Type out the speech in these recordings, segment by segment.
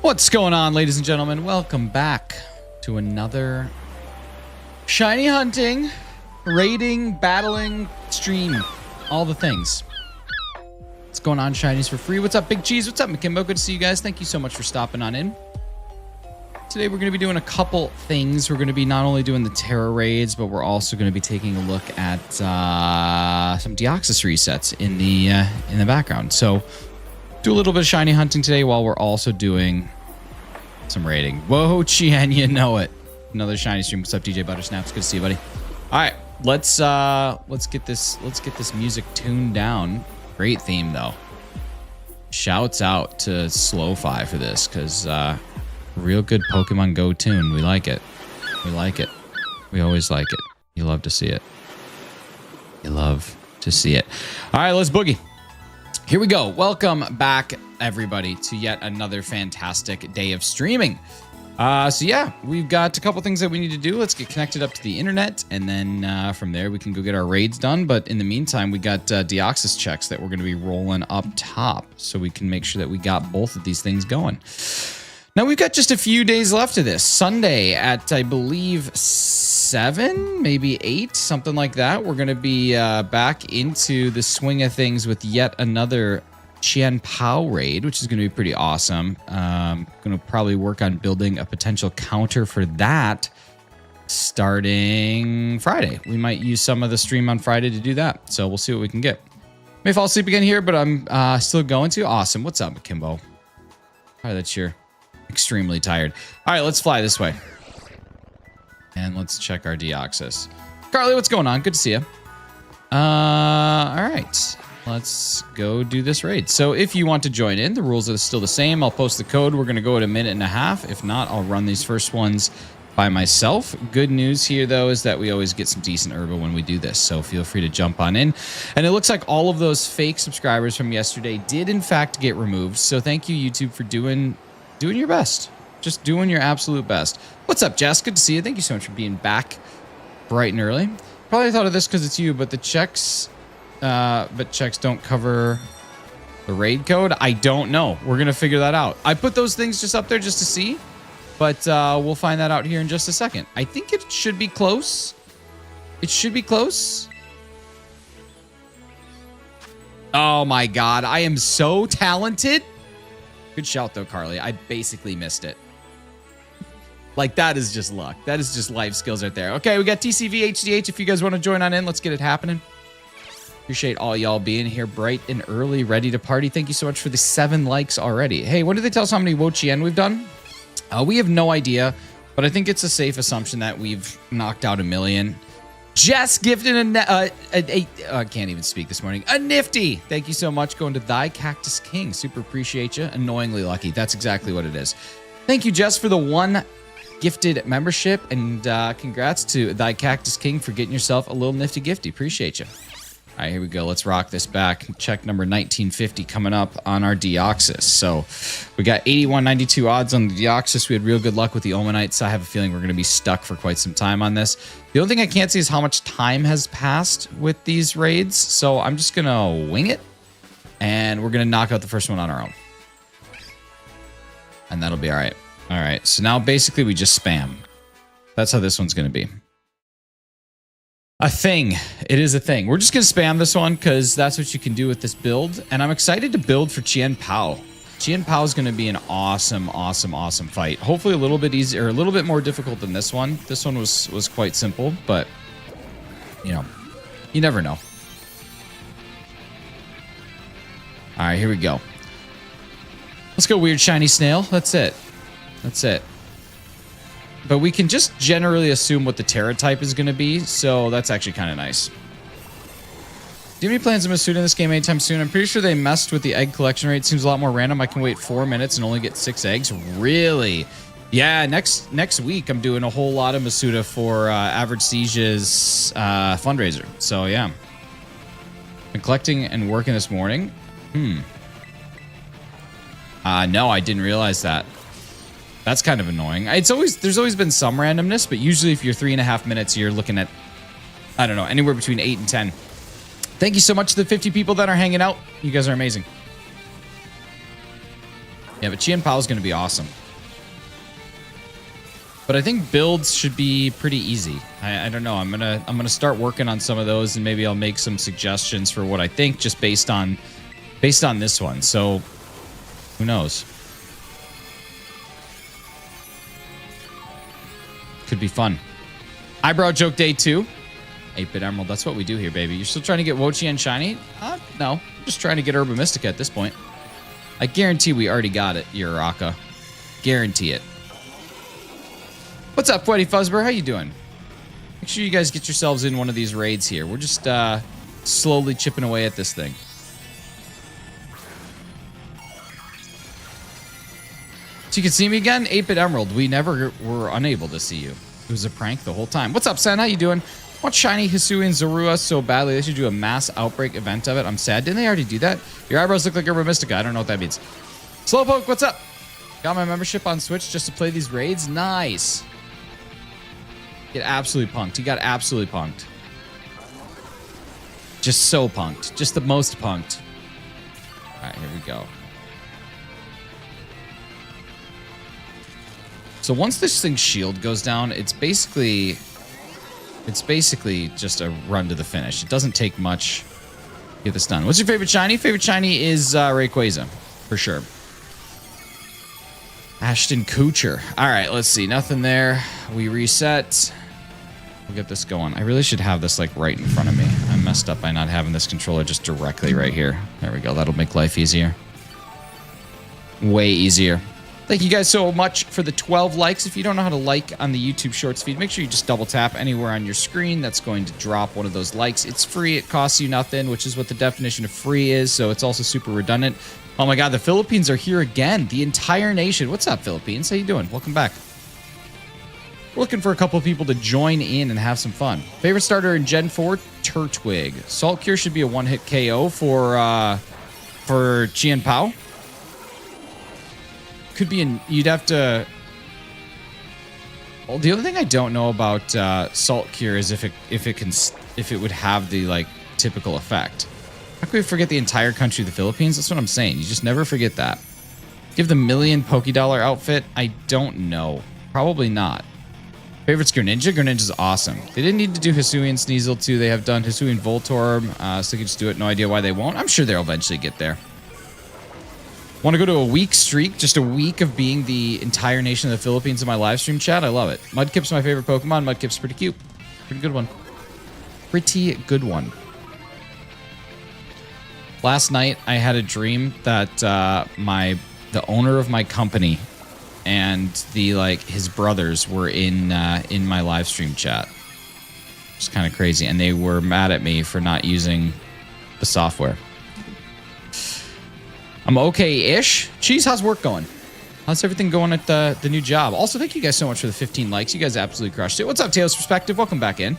What's going on, ladies and gentlemen? Welcome back to another shiny hunting, raiding, battling stream. All the things. What's going on, shinies for free? What's up, Big Cheese? What's up, McKimbo? Good to see you guys. Thank you so much for stopping on in. Today we're going to be doing a couple things. We're going to be not only doing the Terra raids, but we're also going to be taking a look at some Deoxys resets in the background. So do a little bit of shiny hunting today while we're also doing some raiding. WO-CHIEN, you know it. Another shiny stream. What's up, DJ Buttersnaps? Good to see you, buddy. All right, let's get this music tuned down. Great theme though. Shouts out to Slow-Fi for this, because real good Pokemon Go tune. We like it. We like it. We always like it. You love to see it. You love to see it. All right, let's boogie. Here we go. Welcome back, everybody, to yet another fantastic day of streaming. So yeah, we've got a couple things that we need to do. Let's get connected up to the internet, and then from there we can go get our raids done. But in the meantime, we got Deoxys checks that we're going to be rolling up top, so we can make sure that we got both of these things going. Now we've got just a few days left of this. Sunday at, I believe, 7, maybe 8, something like that. We're going to be back into the swing of things with yet another Chien Pao raid, which is going to be pretty awesome. Going to probably work on building a potential counter for that starting Friday. We might use some of the stream on Friday to do that. So we'll see what we can get. May fall asleep again here, but I'm still going to. Awesome. What's up, Kimbo? Probably that's your... extremely tired. All right, let's fly this way. And let's check our Deoxys. Carly, what's going on? Good to see you. All right. Let's go do this raid. So if you want to join in, the rules are still the same. I'll post the code. We're going to go at a minute and a half. If not, I'll run these first ones by myself. Good news here, though, is that we always get some decent herba when we do this. So feel free to jump on in. And it looks like all of those fake subscribers from yesterday did, in fact, get removed. So thank you, YouTube, for doing your best. Just doing your absolute best. What's up, Jess? Good to see you. Thank you so much for being back bright and early. Probably thought of this because it's you, but the checks don't cover the raid code. I don't know. We're going to figure that out. I put those things just up there just to see, but we'll find that out here in just a second. I think it should be close. It should be close. Oh my God. I am so talented. Good shout, though, Carly. I basically missed it. Like, that is just luck. That is just life skills right there. Okay, we got TCV, HDH. If you guys want to join on in, let's get it happening. Appreciate all y'all being here bright and early, ready to party. Thank you so much for the 7 likes already. Hey, when did they tell us how many WO-CHIEN we've done? We have no idea, but I think it's a safe assumption that we've knocked out 1 million. Jess gifted I can't even speak this morning. A nifty. Thank you so much. Going to Thy Cactus King. Super appreciate you. Annoyingly lucky. That's exactly what it is. Thank you, Jess, for the 1 gifted membership. And congrats to Thy Cactus King for getting yourself a little nifty gifty. Appreciate you. All right, here we go. Let's rock this back. Check number 1950 coming up on our Deoxys. So we got 81.92 odds on the Deoxys. We had real good luck with the Omanites. I have a feeling we're going to be stuck for quite some time on this. The only thing I can't see is how much time has passed with these raids. So I'm just going to wing it. And we're going to knock out the first one on our own. And that'll be all right. All right. So now basically we just spam. That's how this one's going to be. A thing. It is a thing. We're just going to spam this one because that's what you can do with this build. And I'm excited to build for Chien Pao. Chien Pao is going to be an awesome, awesome, awesome fight. Hopefully a little bit easier, a little bit more difficult than this one. This one was quite simple, but, you know, you never know. All right, here we go. Let's go weird shiny snail. That's it. That's it. But we can just generally assume what the Terra type is going to be, so that's actually kind of nice. Do you have any plans to Masuda in this game anytime soon? I'm pretty sure they messed with the egg collection rate. Seems a lot more random. I can wait 4 minutes and only get 6 eggs. Really? Yeah, next week I'm doing a whole lot of Masuda for Average Siege's fundraiser. So yeah. Been collecting and working this morning. No, I didn't realize that. That's kind of annoying. There's always been some randomness, but usually if you're 3.5 minutes, you're looking at, I don't know, anywhere between 8 and 10. Thank you so much to the 50 people that are hanging out. You guys are amazing. Yeah, but Chien Pao is going to be awesome. But I think builds should be pretty easy. I don't know. I'm gonna start working on some of those, and maybe I'll make some suggestions for what I think just based on this one. So who knows? Could be fun. Eyebrow joke day 2. 8-bit Emerald. That's what we do here, baby. You're still trying to get WO-CHIEN shiny? No. I'm just trying to get Herba Mystica at this point. I guarantee we already got it, Uraraka. Guarantee it. What's up, Freddy Fuzzber? How you doing? Make sure you guys get yourselves in one of these raids here. We're just slowly chipping away at this thing. So you can see me again? 8-bit Emerald. We never were unable to see you. It was a prank the whole time. What's up, Sen? How you doing? Want shiny Hisui and Zorua so badly they should do a mass outbreak event of it. I'm sad. Didn't they already do that? Your eyebrows look like Herba Mystica. I don't know what that means. Slowpoke, what's up? Got my membership on Switch just to play these raids? Nice. Get absolutely punked. He got absolutely punked. Just so punked. Just the most punked. All right, here we go. So once this thing's shield goes down, it's basically just a run to the finish. It doesn't take much to get this done. What's your favorite shiny? Favorite shiny is Rayquaza, for sure. Ashton Kutcher. All right, let's see. Nothing there. We reset. We'll get this going. I really should have this like right in front of me. I messed up by not having this controller just directly right here. There we go. That'll make life easier. Way easier. Thank you guys so much for the 12 likes. If you don't know how to like on the YouTube Shorts feed, make sure you just double tap anywhere on your screen. That's going to drop one of those likes. It's free. It costs you nothing, which is what the definition of free is. So it's also super redundant. Oh my God, the Philippines are here again. The entire nation. What's up, Philippines? How you doing? Welcome back. We're looking for a couple of people to join in and have some fun. Favorite starter in Gen 4, Turtwig. Salt Cure should be a one-hit KO for Chien Pao. Could be in. You'd have to. Well, the other thing I don't know about Salt Cure is if it would have the like typical effect. How can we forget the entire country of the Philippines? That's what I'm saying. You just never forget that. Give the million Pokédollar outfit? I don't know. Probably not. Favorite's Greninja? Greninja's awesome. They didn't need to do Hisui and Sneasel too. They have done Hisui and Voltorb, so they can just do it. No idea why they won't. I'm sure they'll eventually get there. Want to go to a week streak? Just a week of being the entire nation of the Philippines in my live stream chat? I love it. Mudkip's my favorite Pokemon. Mudkip's pretty cute. Pretty good one. Pretty good one. Last night, I had a dream that the owner of my company and his brothers were in my live stream chat. It's kind of crazy, and they were mad at me for not using the software. I'm okay-ish. Cheese, how's work going? How's everything going at the new job? Also, thank you guys so much for the 15 likes. You guys absolutely crushed it. What's up, Tails Perspective? Welcome back in.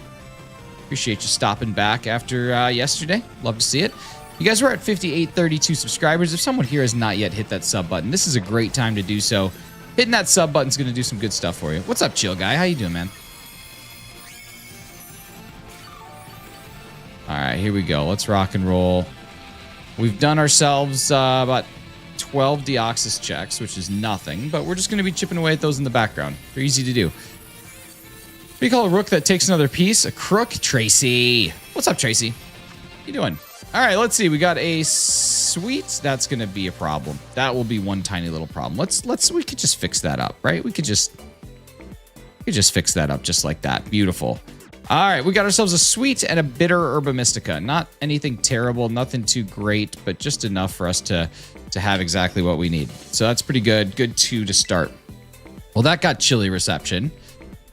Appreciate you stopping back after yesterday. Love to see it. You guys were at 5832 subscribers. If someone here has not yet hit that sub button, this is a great time to do so. Hitting that sub button is going to do some good stuff for you. What's up, Chill Guy? How you doing, man? All right, here we go. Let's rock and roll. We've done ourselves about 12 Deoxys checks, which is nothing, but we're just going to be chipping away at those in the background. They're easy to do. What do you call a rook that takes another piece? A crook? Tracy. What's up, Tracy? How you doing? All right, let's see. We got a sweet. That's going to be a problem. That will be one tiny little problem. We could just fix that up, right? We could just fix that up just like that. Beautiful. All right, we got ourselves a sweet and a bitter Herba Mystica. Not anything terrible, nothing too great, but just enough for us to have exactly what we need. So that's pretty good. Good 2 to start. Well, that got chilly reception.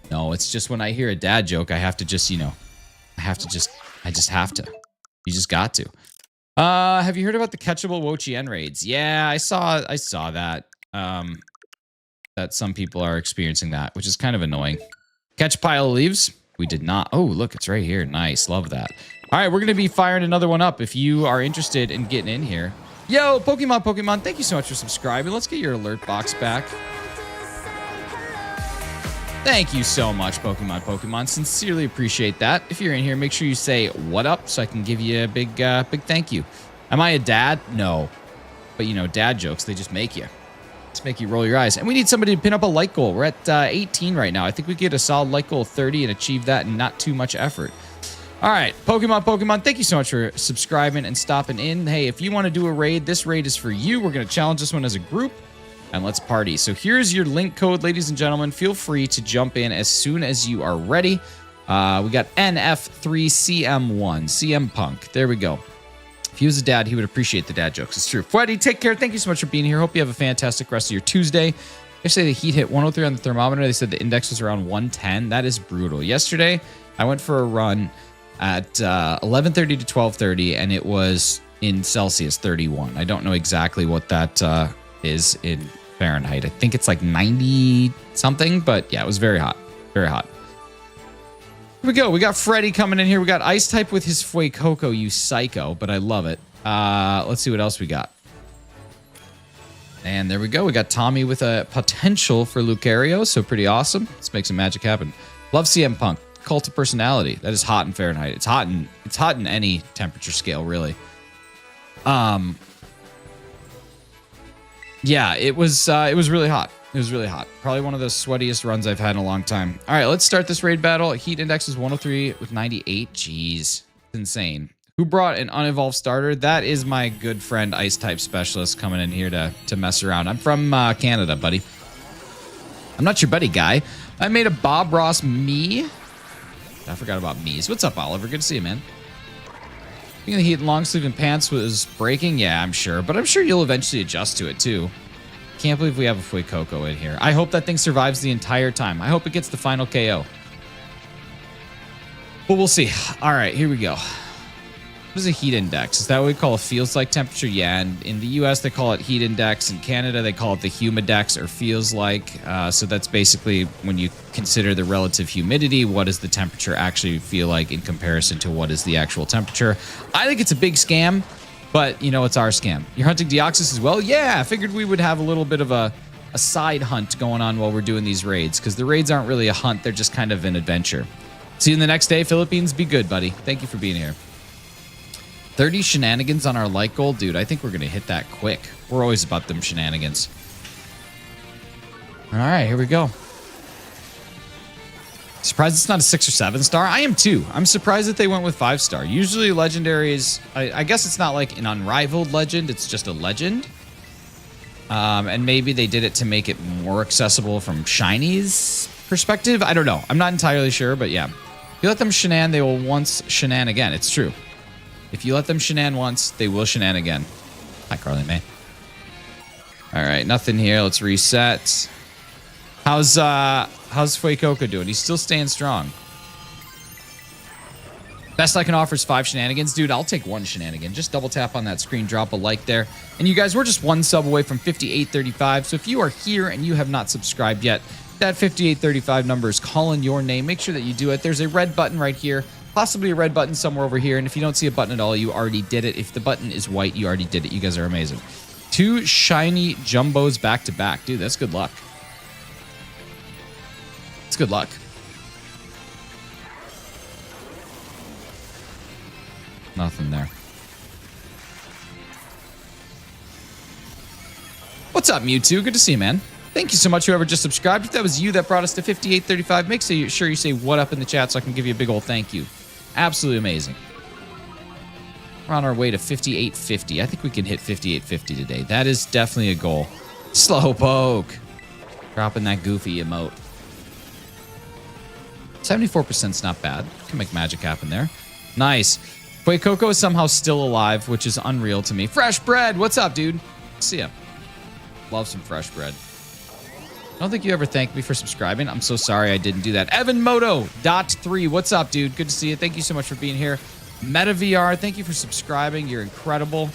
No, it's just when I hear a dad joke, I have to just, I just have to. You just got to. Have you heard about the catchable WO-CHIEN raids? Yeah, I saw that. That some people are experiencing that, which is kind of annoying. Catch a pile of leaves? We did not. Oh, look, it's right here. Nice. Love that. All right, we're going to be firing another one up if you are interested in getting in here. Yo, Pokemon, thank you so much for subscribing. Let's get your alert box back. Thank you so much, Pokemon. Sincerely appreciate that. If you're in here, make sure you say what up so I can give you a big thank you. Am I a dad? No. But, dad jokes, they just make you. Let's make you roll your eyes. And we need somebody to pin up a like goal. We're at 18 right now. I think we get a solid like goal of 30 and achieve that in not too much effort. All right, Pokemon, thank you so much for subscribing and stopping in. Hey, if you want to do a raid, this raid is for you. We're going to challenge this one as a group, and let's party. So here's your link code, ladies and gentlemen. Feel free to jump in as soon as you are ready. We got NF3CM1, CM Punk. There we go. If he was a dad, he would appreciate the dad jokes. It's true. Freddy, take care. Thank you so much for being here. Hope you have a fantastic rest of your Tuesday. Yesterday, the heat hit 103 on the thermometer. They said the index was around 110. That is brutal. Yesterday, I went for a run at 11:30 to 12:30, and it was in Celsius 31. I don't know exactly what that is in Fahrenheit. I think it's like 90 something, but yeah, it was very hot. Very hot. Here we go. We got Freddy coming in here. We got Ice type with his Fuecoco, you psycho, but I love it. Let's see what else we got. And there we go. We got Tommy with a potential for Lucario, so pretty awesome. Let's make some magic happen. Love CM Punk. Cult of personality. That is hot in Fahrenheit. It's hot in any temperature scale, really. Yeah, it was really hot. It was really hot. Probably one of the sweatiest runs I've had in a long time. All right, let's start this raid battle. Heat index is 103 with 98. Jeez, it's insane. Who brought an unevolved starter? That is my good friend Ice type specialist coming in here to mess around. I'm from Canada, buddy. I'm not your buddy guy. I made a Bob Ross me. I forgot about me's. What's up, Oliver? Good to see you, man. Thinking the heat in long sleeve and pants was breaking? Yeah, I'm sure. But I'm sure you'll eventually adjust to it, too. Can't believe we have a Fuecoco in here. I hope that thing survives the entire time. I hope it gets the final KO. But we'll see. All right, here we go. What is a heat index? Is that what we call a feels like temperature? Yeah, and in the US, they call it heat index. In Canada, they call it the humidex or feels like. So that's basically when you consider the relative humidity, what does the temperature actually feel like in comparison to what is the actual temperature? I think it's a big scam, but, you know, it's our scam. You're hunting Deoxys as well? Yeah, I figured we would have a little bit of a side hunt going on while we're doing these raids, because the raids aren't really a hunt. They're just kind of an adventure. See you the next day. Philippines, be good, buddy. Thank you for being here. 30 shenanigans on our like goal. Dude, I think we're going to hit that quick. We're always about them shenanigans. All right, here we go. Surprised it's not a 6 or 7 star. I am too. I'm surprised that they went with 5 star. Usually legendaries, I guess it's not like an unrivaled legend. It's just a legend. And maybe they did it to make it more accessible from Shiny's perspective. I don't know. I'm not entirely sure, but yeah. If you let them shenan, they will once shenan again. It's true. If you let them shenan once, they will shenan again. Hi, Carly May. All right, nothing here. Let's reset. How's Fuecoco doing? He's still staying strong. Best I can offer is 5 shenanigans. Dude, I'll take 1 shenanigan. Just double tap on that screen, drop a like there. And you guys, we're just 1 sub away from 5835. So if you are here and you have not subscribed yet, that 5835 number is calling your name. Make sure that you do it. There's a red button right here. Possibly a red button somewhere over here. And if you don't see a button at all, you already did it. If the button is white, you already did it. You guys are amazing. 2 shiny jumbos back to back. Dude, that's good luck. It's good luck. Nothing there. What's up, Mewtwo? Good to see you, man. Thank you so much, whoever just subscribed. If that was you that brought us to 5835, make sure you say what up in the chat so I can give you a big old thank you. Absolutely amazing. We're on our way to 5850. I think we can hit 5850 today. That is definitely a goal. Slowpoke. Dropping that goofy emote. 74% is not bad. Can make magic happen there. Nice. Fuecoco is somehow still alive, which is unreal to me. Fresh bread. What's up, dude? See ya. Love some fresh bread. I don't think you ever thanked me for subscribing. I'm so sorry I didn't do that. EvanMoto.3. What's up, dude? Good to see you. Thank you so much for being here. MetaVR, thank you for subscribing. You're incredible.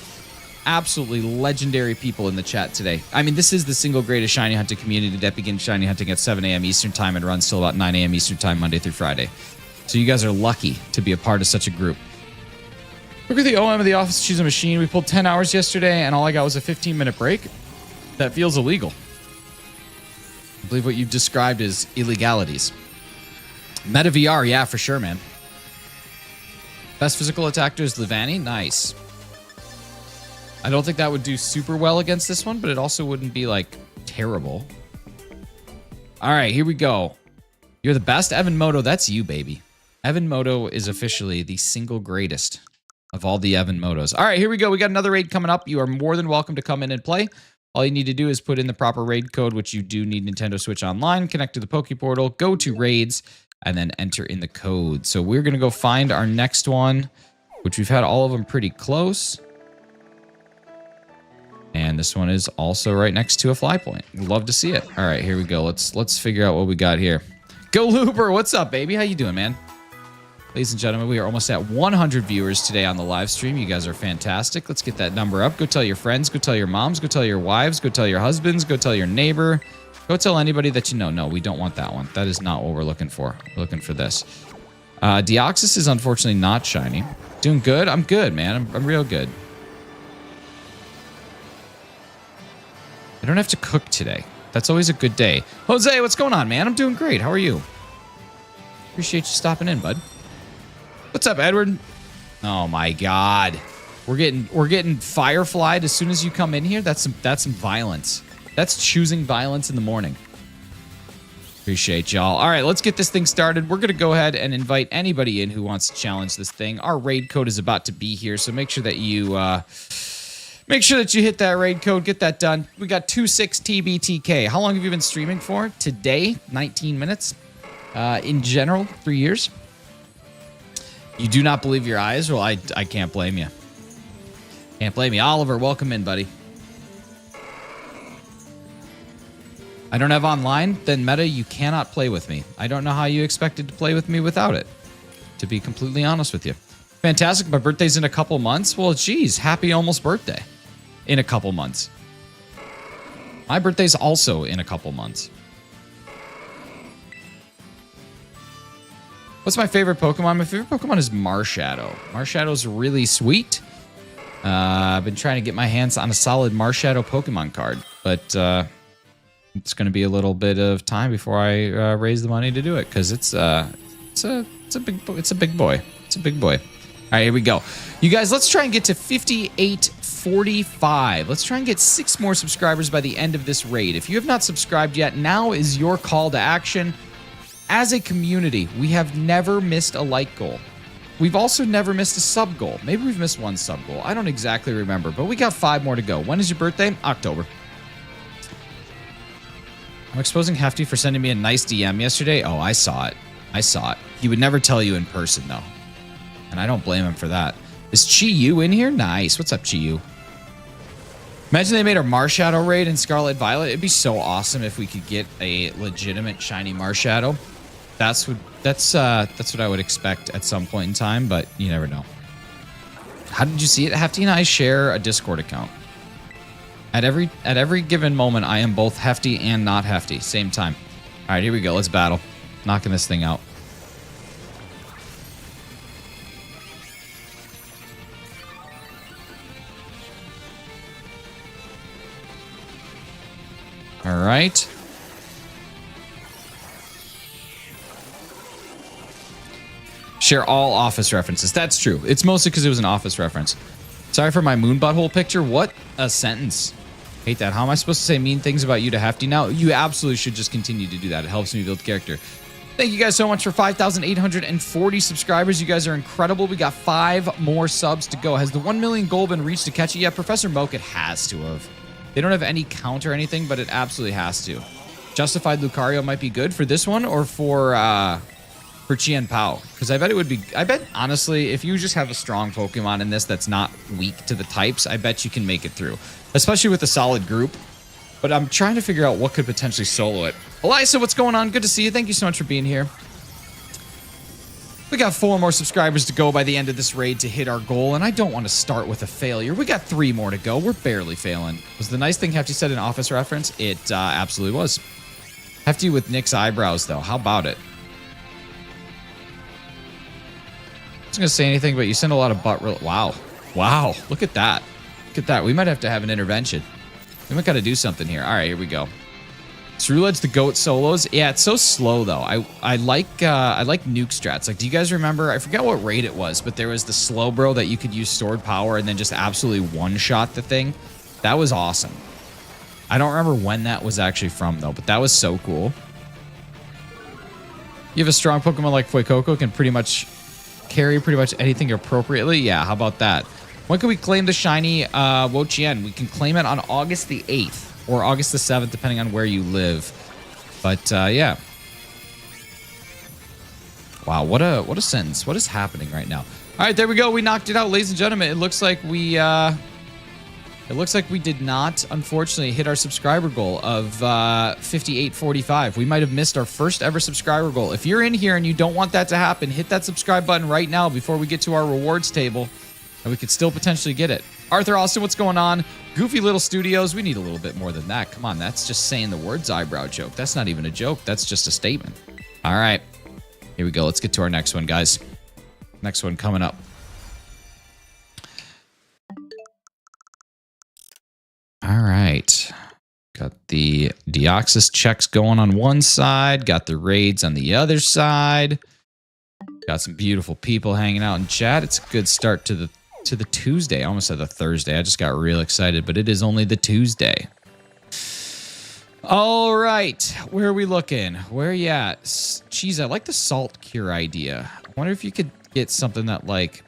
Absolutely legendary people in the chat today. I mean, this is the single greatest shiny hunting community that begins shiny hunting at 7 a.m. Eastern time and runs till about 9 a.m. Eastern time, Monday through Friday. So you guys are lucky to be a part of such a group. Look at the OM of the office. She's a machine. We pulled 10 hours yesterday, and all I got was a 15-minute break. That feels illegal. I believe what you've described as illegalities. MetaVR, yeah, for sure, man. Best physical attacker is Levani. Nice. I don't think that would do super well against this one, but it also wouldn't be like terrible. All right, here we go. You're the best, Evan Moto. That's you, baby. Evan Moto is officially the single greatest of all the Evan Motos. All right, here we go. We got another raid coming up. You are more than welcome to come in and play. All you need to do is put in the proper raid code, which you do need Nintendo Switch Online, connect to the Poke Portal, go to raids, and then enter in the code. So we're going to go find our next one, which we've had all of them pretty close. And this one is also right next to a fly point. Love to see it. All right, here we go. Let's figure out what we got here. Go Looper, what's up, baby? How you doing, man? Ladies and gentlemen, we are almost at 100 viewers today on the live stream. You guys are fantastic. Let's get that number up. Go tell your friends. Go tell your moms. Go tell your wives. Go tell your husbands. Go tell your neighbor. Go tell anybody that you know. No, we don't want that one. That is not what we're looking for. We're looking for this. Deoxys is unfortunately not shiny. Doing good? I'm good, man. I'm real good. I don't have to cook today. That's always a good day. Jose, what's going on, man? I'm doing great. How are you? Appreciate you stopping in, bud. What's up, Edward? Oh my God, we're getting fireflied as soon as you come in here. That's some violence. That's choosing violence in the morning. Appreciate y'all. All right, let's get this thing started. We're gonna go ahead and invite anybody in who wants to challenge this thing. Our raid code is about to be here, so make sure that you hit that raid code. Get that done. We got 26TBTK. How long have you been streaming for? Today, 19 minutes. In general, 3 years. You do not believe your eyes? Well, I can't blame you. Can't blame you. Oliver, welcome in, buddy. I don't have online? Then Meta, you cannot play with me. I don't know how you expected to play with me without it, to be completely honest with you. Fantastic. My birthday's in a couple months. Well, geez, happy almost birthday. In a couple months. My birthday's also in a couple months. What's my favorite Pokemon? My favorite Pokemon is Marshadow. Marshadow's really sweet. I've been trying to get my hands on a solid Marshadow Pokemon card, but it's going to be a little bit of time before I raise the money to do it, because it's a big boy. It's a big boy. All right, here we go. You guys, let's try and get to 5845. Let's try and get 6 more subscribers by the end of this raid. If you have not subscribed yet, now is your call to action. As a community, we have never missed a like goal. We've also never missed a sub goal. Maybe we've missed 1 sub goal. I don't exactly remember, but we got 5 more to go. When is your birthday? October. I'm exposing Hefty for sending me a nice DM yesterday. Oh, I saw it. He would never tell you in person, though. And I don't blame him for that. Is Chi-Yu in here? Nice. What's up, Chi-Yu? Imagine they made a Marshadow raid in Scarlet Violet. It'd be so awesome if we could get a legitimate shiny Marshadow. That's what I would expect at some point in time, but you never know. How did you see it? Hefty and I share a Discord account. At every given moment, I am both Hefty and not Hefty. Same time. All right, here we go. Let's battle. Knocking this thing out. All right. Share all Office references. That's true. It's mostly because it was an Office reference. Sorry for my moon butthole picture. What a sentence. Hate that. How am I supposed to say mean things about you to Hefty now? You absolutely should just continue to do that. It helps me build character. Thank you guys so much for 5,840 subscribers. You guys are incredible. We got 5 more subs to go. Has the 1 million goal been reached to catch it yet? Professor Moke, it has to have. They don't have any count or anything, but it absolutely has to. Justified Lucario might be good for this one or for Chien Pao. Because I bet it would be... I bet, honestly, if you just have a strong Pokemon in this that's not weak to the types, I bet you can make it through. Especially with a solid group. But I'm trying to figure out what could potentially solo it. Elisa, what's going on? Good to see you. Thank you so much for being here. We got 4 more subscribers to go by the end of this raid to hit our goal, and I don't want to start with a failure. We got 3 more to go. We're barely failing. Was the nice thing Hefty said an Office reference? It absolutely was. Hefty with Nick's eyebrows, though. How about it? I was going to say anything, but you send a lot of butt... Wow. Wow. Look at that. Look at that. We might have to have an intervention. We might got to do something here. All right, here we go. Ceruledge the goat solos. Yeah, it's so slow though. I like nuke strats. Like, do you guys remember? I forget what raid it was, but there was the slow bro that you could use sword power and then just absolutely one-shot the thing. That was awesome. I don't remember when that was actually from though, but that was so cool. You have a strong Pokemon like Fuecoco, can pretty much carry pretty much anything appropriately. Yeah, how about that? When can we claim the shiny WO-CHIEN? We can claim it on August the 8th. Or August the 7th, depending on where you live. But, yeah. Wow, what a sentence. What is happening right now? All right, there we go. We knocked it out, ladies and gentlemen. It looks like we did not, unfortunately, hit our subscriber goal of 5845. We might have missed our first ever subscriber goal. If you're in here and you don't want that to happen, hit that subscribe button right now before we get to our rewards table. And we could still potentially get it. Arthur Austin, what's going on? Goofy Little Studios. We need a little bit more than that. Come on, that's just saying the words eyebrow joke. That's not even a joke. That's just a statement. All right. Here we go. Let's get to our next one, guys. Next one coming up. All right. Got the Deoxys checks going on one side. Got the raids on the other side. Got some beautiful people hanging out in chat. It's a good start to the Tuesday. I almost said the Thursday. I just got real excited, but it is only the Tuesday. All right. Where are we looking? Where are you at? Jeez, I like the salt cure idea. I wonder if you could get something that like...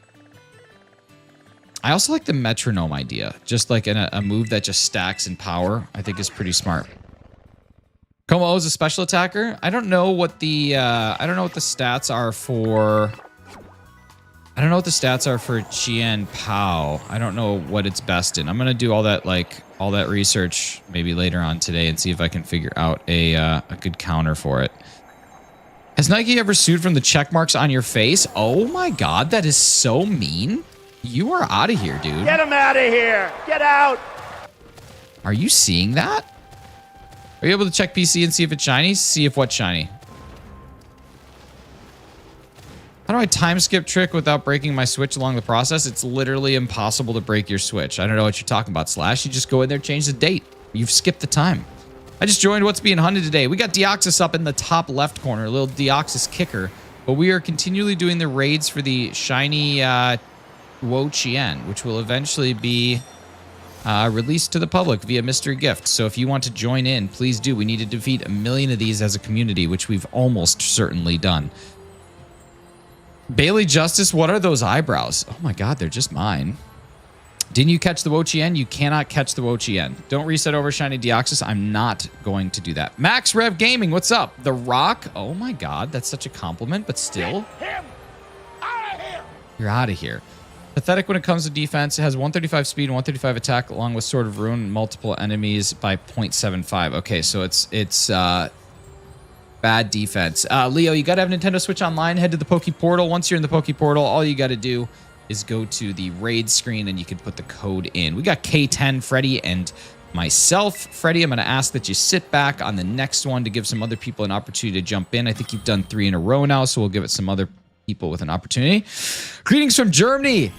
I also like the metronome idea. Just like a move that just stacks in power, I think is pretty smart. Como is a special attacker. I don't know what the stats are for... I don't know what the stats are for Chien Pao. I don't know what it's best in. I'm gonna do all that research maybe later on today and see if I can figure out a good counter for it. Has Nike ever sued from the check marks on your face? Oh my god, that is so mean. You are out of here, dude. Get him out of here! Get out! Are you seeing that? Are you able to check PC and see if it's shiny? See if what's shiny. How do I time skip trick without breaking my Switch along the process? It's literally impossible to break your Switch. I don't know what you're talking about, Slash. You just go in there, change the date. You've skipped the time. I just joined What's Being Hunted today. We got Deoxys up in the top left corner, a little Deoxys kicker. But we are continually doing the raids for the shiny WO-CHIEN, which will eventually be released to the public via mystery gift. So if you want to join in, please do. We need to defeat 1 million of these as a community, which we've almost certainly done. Bailey Justice, what are those eyebrows? Oh my god, they're just mine. Didn't you catch the WO-CHIEN? You cannot catch the WO-CHIEN. Don't reset over shiny Deoxys. I'm not going to do that. Max Rev Gaming, what's up? The Rock? Oh my god, that's such a compliment, but still. Get him out of here! You're out of here. Pathetic when it comes to defense. It has 135 speed and 135 attack along with Sword of Ruin and multiple enemies by 0.75. Okay, so it's bad defense. Leo, you got to have Nintendo Switch Online. Head to the Poke Portal. Once you're in the Poke Portal, all you got to do is go to the raid screen and you can put the code in. We got K10, Freddy, and myself. Freddy, I'm going to ask that you sit back on the next one to give some other people an opportunity to jump in. I think you've done 3 in a row now, so we'll give it some other people with an opportunity. Greetings from Germany.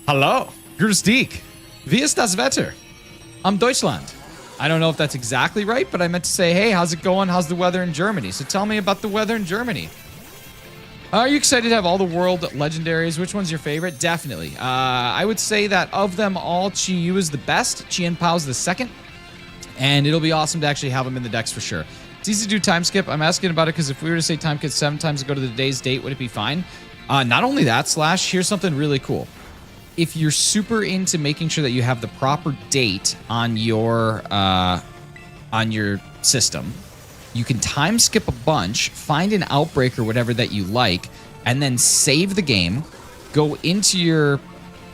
Hallo. Grüß dich. Wie ist das Wetter? Deutschland. I don't know if that's exactly right, but I meant to say, hey, how's it going? How's the weather in Germany? So tell me about the weather in Germany. Are you excited to have all the world legendaries? Which one's your favorite? Definitely. I would say that of them all, Chi-Yu is the best. Chien Pao's the second. And it'll be awesome to actually have them in the decks for sure. It's easy to do time skip. I'm asking about it because if we were to say time skip 7 times and go to the day's date, would it be fine? Not only that, Slash, here's something really cool. If you're super into making sure that you have the proper date on your system, you can time skip a bunch, find an outbreak or whatever that you like, and then save the game, go into your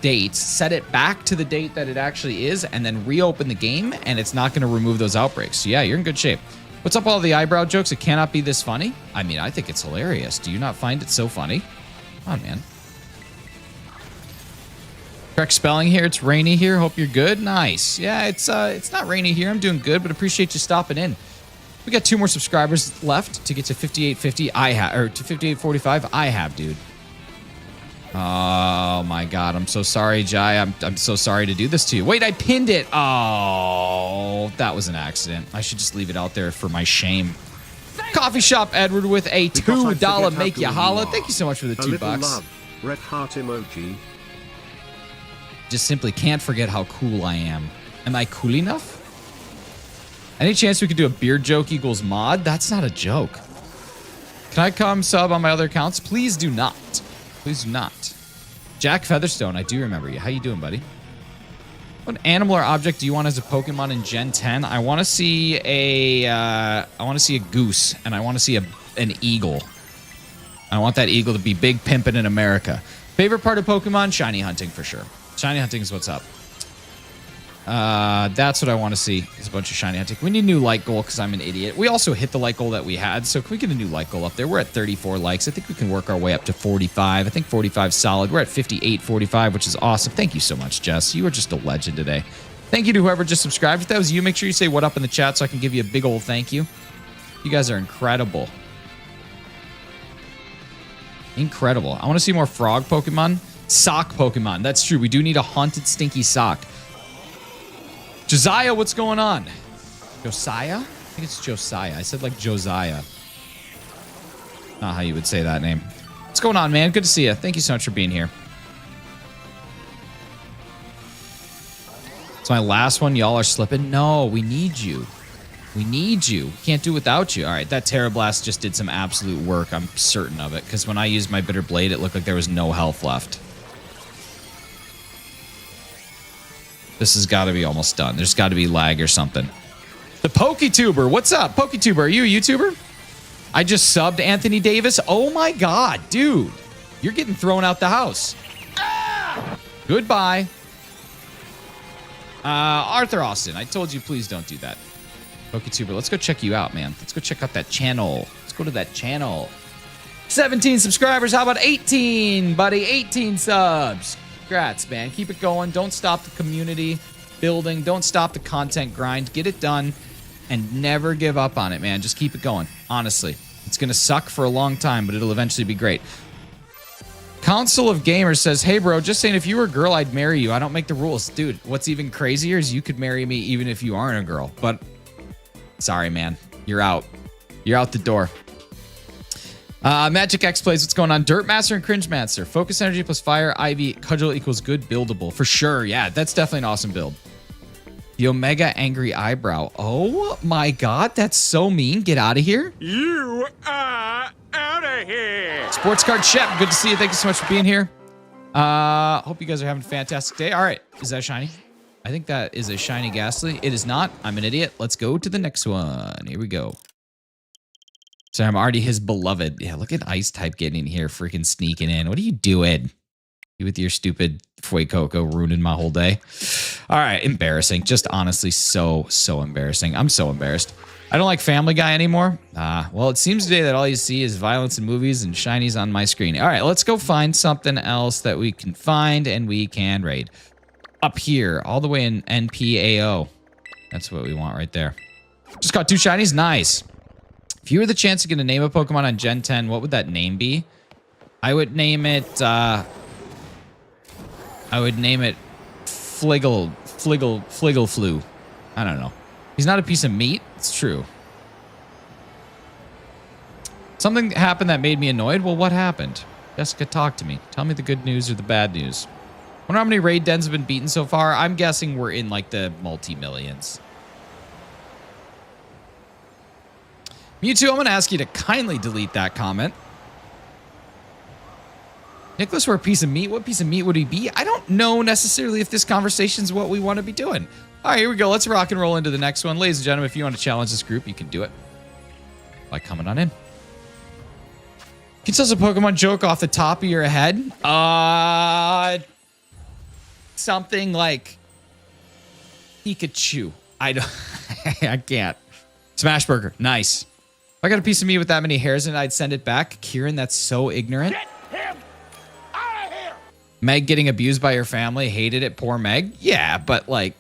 dates, set it back to the date that it actually is, and then reopen the game, and it's not going to remove those outbreaks. So yeah, you're in good shape. What's up, all the eyebrow jokes? It cannot be this funny. I mean, I think it's hilarious. Do you not find it so funny? Come on, man. Correct spelling here. It's rainy here. Hope you're good. Nice. Yeah, it's not rainy here. I'm doing good, but appreciate you stopping in. We got 2 more subscribers left to get to 5850. I have, or to 5845. I have, dude. Oh my god, I'm so sorry, Jai. I'm so sorry to do this to you. Wait, I pinned it. Oh. Oh, that was an accident. I should just leave it out there for my shame. Coffee Shop Edward with a $2 make ya holla. Thank you so much for the $2. Love. Red heart emoji. Just simply can't forget how cool I am. Am I cool enough? Any chance we could do a beard joke equals mod? That's not a joke. Can I come sub on my other accounts? Please do not. Please do not. Jack Featherstone, I do remember you. How you doing, buddy? What animal or object do you want as a Pokemon in Gen 10? I want to see a goose, and I want to see an eagle. I want that eagle to be big pimpin' in America. Favorite part of Pokemon? Shiny hunting for sure. Shiny hunting is what's up. That's what I want to see, is a bunch of shiny hunting. We need a new like goal because I'm an idiot. We also hit the like goal that we had, so can we get a new like goal up there? We're at 34 likes. I think we can work our way up to 45. I think 45 is solid. We're at 58.45, which is awesome. Thank you so much, Jess. You are just a legend today. Thank you to whoever just subscribed. If that was you, make sure you say what up in the chat so I can give you a big old thank you. You guys are incredible. Incredible. I want to see more frog Pokemon. Sock Pokemon. That's true. We do need a haunted stinky sock. Josiah, what's going on? Josiah? I think it's Josiah. I said like Josiah. Not how you would say that name. What's going on, man? Good to see you. Thank you so much for being here. It's my last one. Y'all are slipping. No, we need you. We need you. We can't do without you. All right, that Terra Blast just did some absolute work. I'm certain of it. Because when I used my Bitter Blade, it looked like there was no health left. This has got to be almost done. There's got to be lag or something. The PokeTuber. What's up? PokeTuber, are you a YouTuber? I just subbed Anthony Davis. Oh my God, dude. You're getting thrown out the house. Ah! Goodbye. Arthur Austin, I told you please don't do that. PokeTuber, let's go check you out, man. Let's go check out that channel. Let's go to that channel. 17 subscribers. How about 18, buddy? 18 subs. Congrats, man. Keep it going. Don't stop the community building. Don't stop the content grind. Get it done and never give up on it, man. Just keep it going. Honestly, it's going to suck for a long time, but it'll eventually be great. Council of Gamers says, hey, bro, just saying if you were a girl, I'd marry you. I don't make the rules. Dude, what's even crazier is you could marry me even if you aren't a girl. But sorry, man. You're out. You're out the door. Magic X plays, what's going on? Dirt Master and Cringe Master. Focus Energy plus Fire, Ivy, Cudgel equals good buildable. For sure, yeah, that's definitely an awesome build. The Omega Angry Eyebrow. Oh my God, that's so mean. Get out of here. You are out of here. Sports Card Shep, good to see you. Thank you so much for being here. Hope you guys are having a fantastic day. All right, is that shiny? I think that is a shiny Ghastly. It is not. I'm an idiot. Let's go to the next one. Here we go. So I'm already his beloved. Yeah, look at Ice type getting in here, freaking sneaking in. What are you doing? You with your stupid Fuecoco ruining my whole day. All right, embarrassing. Just honestly so embarrassing. I'm so embarrassed. I don't like Family Guy anymore. Well, it seems today that all you see is violence in movies and shinies on my screen. All right, let's go find something else that we can find and we can raid. Up here, all the way in NPAO. That's what we want right there. Just got 2 shinies. Nice. If you were the chance to get a name of Pokemon on Gen 10, what would that name be? I would name it, Fliggleflu. I don't know. He's not a piece of meat. It's true. Something happened that made me annoyed. Well, what happened? Jessica, talk to me. Tell me the good news or the bad news. Wonder how many raid dens have been beaten so far. I'm guessing we're in like the multi-millions. Mewtwo, I'm going to ask you to kindly delete that comment. Nicholas, we're a piece of meat. What piece of meat would he be? I don't know necessarily if this conversation is what we want to be doing. All right, here we go. Let's rock and roll into the next one. Ladies and gentlemen, if you want to challenge this group, you can do it by coming on in. Can you tell us a Pokemon joke off the top of your head? Something like Pikachu. I don't. I can't. Smashburger. Nice. If I got a piece of meat with that many hairs in it, I'd send it back. Kieran, that's so ignorant. Get him out of here. Meg getting abused by her family. Hated it. Poor Meg. Yeah, but like,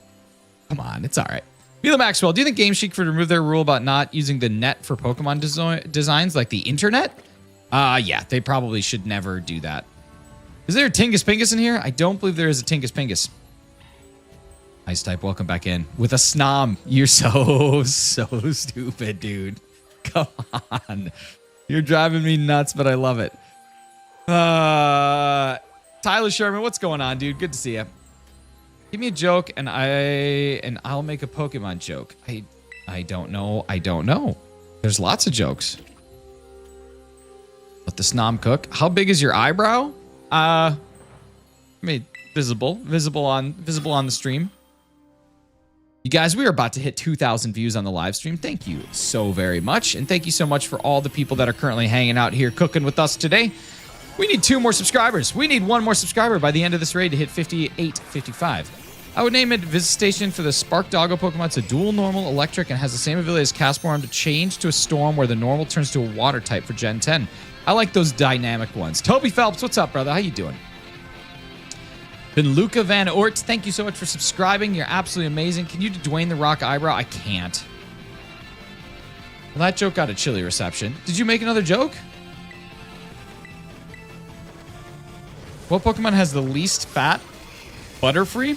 come on. It's all right. Mila Maxwell, do you think Game Chic would remove their rule about not using the net for Pokemon designs like the internet? Yeah, they probably should never do that. Is there a Tingus Pingus in here? I don't believe there is a Tingus Pingus. Ice type, welcome back in. With a Snom. You're so stupid, dude. Come on. You're driving me nuts, but I love it. Tyler Sherman, what's going on, dude? Good to see you. Give me a joke, and I'll make a Pokemon joke. I don't know. I don't know. There's lots of jokes. Let the Snom cook. How big is your eyebrow? I mean, visible on the stream. You guys, we are about to hit 2,000 views on the live stream. Thank you so very much, and thank you so much for all the people that are currently hanging out here cooking with us today. We need 2 more subscribers. We need 1 more subscriber by the end of this raid to hit 58, 55. I would name it Visitation for the Spark Doggo Pokemon. It's a dual normal electric and has the same ability as Castborn to change to a storm where the normal turns to a water type for Gen 10. I like those dynamic ones. Toby Phelps, what's up, brother? How you doing? Been Luca Van Ort. Thank you so much for subscribing. You're absolutely amazing. Can you do Dwayne the Rock eyebrow? I can't. Well, that joke got a chilly reception. Did you make another joke? What Pokemon has the least fat? Butterfree?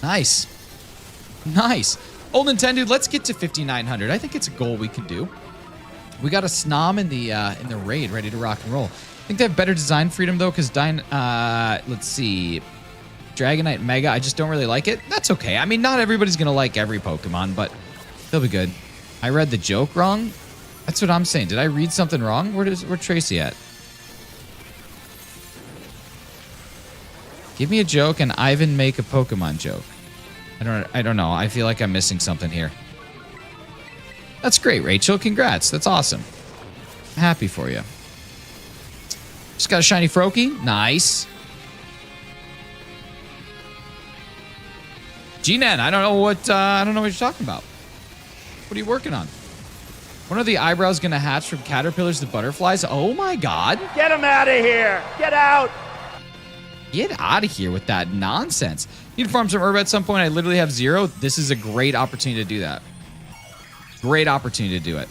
Nice. Nice. Old Nintendo, let's get to 5,900. I think it's a goal we can do. We got a Snom in the raid ready to rock and roll. I think they have better design freedom though, because let's see. Dragonite Mega, I just don't really like it. That's okay. I mean, not everybody's gonna like every Pokemon, but they'll be good. I read the joke wrong. That's what I'm saying. Did I read something wrong? Where's Tracy at? Give me a joke and Ivan make a Pokemon joke. I don't know. I feel like I'm missing something here. That's great, Rachel. Congrats. That's awesome. I'm happy for you. Just got a shiny Froakie. Nice. G-Nen, I don't know what you're talking about. What are you working on? When are the eyebrows gonna hatch from caterpillars to butterflies? Oh my god. Get him out of here! Get out! Get out of here with that nonsense. Need to farm some herb at some point. I literally have 0. This is a great opportunity to do that. Great opportunity to do it.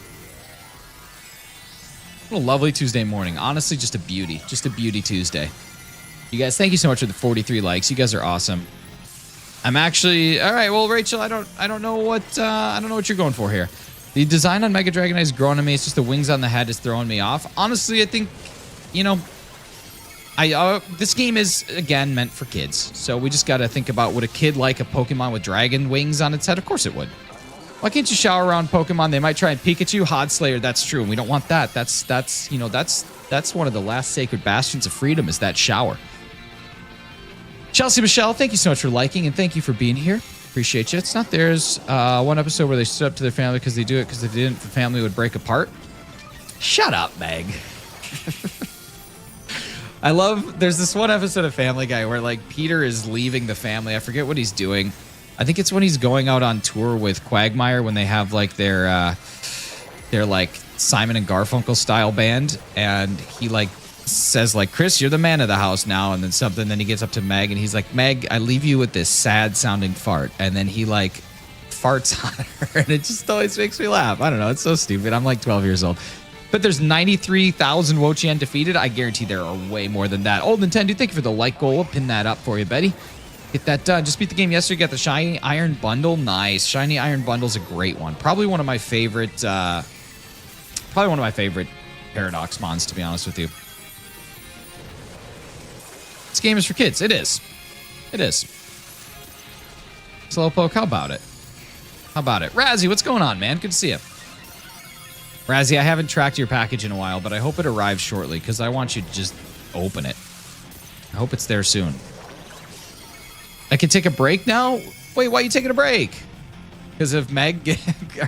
What a lovely Tuesday morning. Honestly, just a beauty. Just a beauty Tuesday. You guys, thank you so much for the 43 likes. You guys are awesome. I'm actually all right. Well, Rachel, I don't know what you're going for here. The design on Mega Dragonite is growing on me. It's just the wings on the head is throwing me off. Honestly, I think, you know, this game is, again, meant for kids. So we just got to think about, would a kid like a Pokemon with dragon wings on its head? Of course it would. Why can't you shower around Pokemon? They might try and Pikachu. Hodslayer, that's true. And we don't want that. That's one of the last sacred bastions of freedom is that shower. Chelsea Michelle, thank you so much for liking and thank you for being here. Appreciate you. It's not theirs. One episode where they stood up to their family because they do it because if they didn't, the family would break apart. Shut up, Meg. I love, there's this one episode of Family Guy where like Peter is leaving the family. I forget what he's doing. I think it's when he's going out on tour with Quagmire when they have like their like Simon and Garfunkel style band. And he like says like, Chris, you're the man of the house now. And then something, then he gets up to Meg and he's like, Meg, I leave you with this sad sounding fart. And then he like farts on her and it just always makes me laugh. I don't know. It's so stupid. I'm like 12 years old. But there's 93,000 WO-CHIEN defeated. I guarantee there are way more than that. Old Nintendo, thank you for the like goal. I'll pin that up for you, Betty. Get that done. Just beat the game yesterday. Got the Shiny Iron Bundle. Nice. Shiny Iron Bundle's a great one. Probably one of my favorite Paradox mons, to be honest with you. This game is for kids. It is. It is. Slowpoke, how about it? How about it? Razzie, what's going on, man? Good to see you. Razzie, I haven't tracked your package in a while, but I hope it arrives shortly because I want you to just open it. I hope it's there soon. I can take a break now? Wait, why are you taking a break? Because of Meg?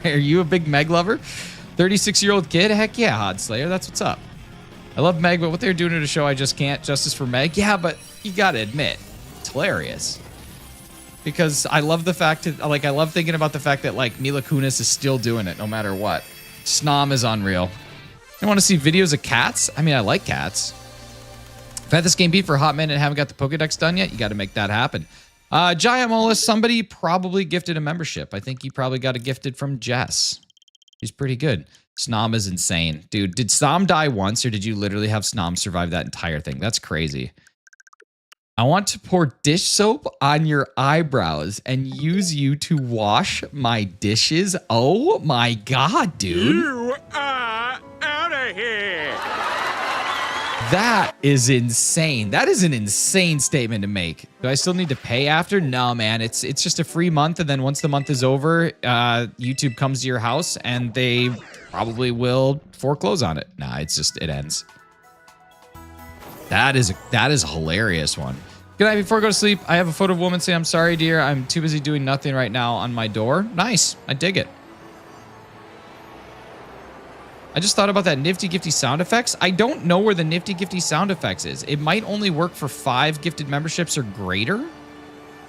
Are you a big Meg lover? 36-year-old kid? Heck yeah, Hodslayer. That's what's up. I love Meg, but what they're doing to the show, I just can't. Justice for Meg? Yeah, but you got to admit, it's hilarious. Because I love the fact that, like, I love thinking about the fact that, like, Mila Kunis is still doing it no matter what. Snom is unreal. I want to see videos of cats? I mean, I like cats. I've had this game beat for a hot minute and haven't got the Pokedex done yet. You got to make that happen. Giamola, somebody probably gifted a membership. I think he probably got it gifted from Jess. He's pretty good. Snom is insane. Dude, did Snom die once or did you literally have Snom survive that entire thing? That's crazy. I want to pour dish soap on your eyebrows and use you to wash my dishes. Oh my God, dude. You are out of here. That is insane. That is an insane statement to make. Do I still need to pay after? No, man. It's just a free month, and then once the month is over, YouTube comes to your house and they probably will foreclose on it. Nah, it's just it ends. That is a hilarious one. Good night. Before I go to sleep, I have a photo of a woman saying, "I'm sorry, dear. I'm too busy doing nothing right now" on my door. Nice. I dig it. I just thought about that nifty gifty sound effects. I don't know where the nifty gifty sound effects is. It might only work for 5 gifted memberships or greater.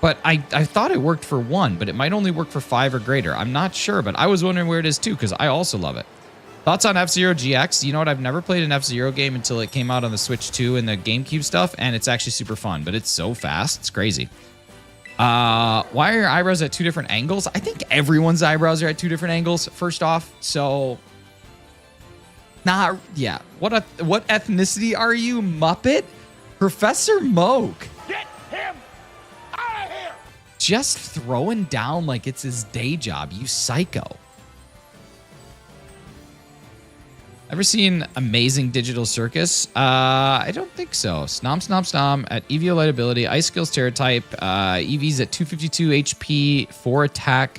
But I thought it worked for 1, but it might only work for 5 or greater. I'm not sure, but I was wondering where it is too, because I also love it. Thoughts on F-Zero GX? You know what? I've never played an F-Zero game until it came out on the Switch 2 and the GameCube stuff, and it's actually super fun, but it's so fast. It's crazy. Why are your eyebrows at 2 different angles? I think everyone's eyebrows are at 2 different angles, first off, so... yeah. What ethnicity are you, Muppet? Professor Moke. Get him out of here. Just throwing down like it's his day job, you psycho. Ever seen Amazing Digital Circus? I don't think so. Snom at EVO light ability, Ice Skills Terror type, EV's at 252 HP, 4 attack,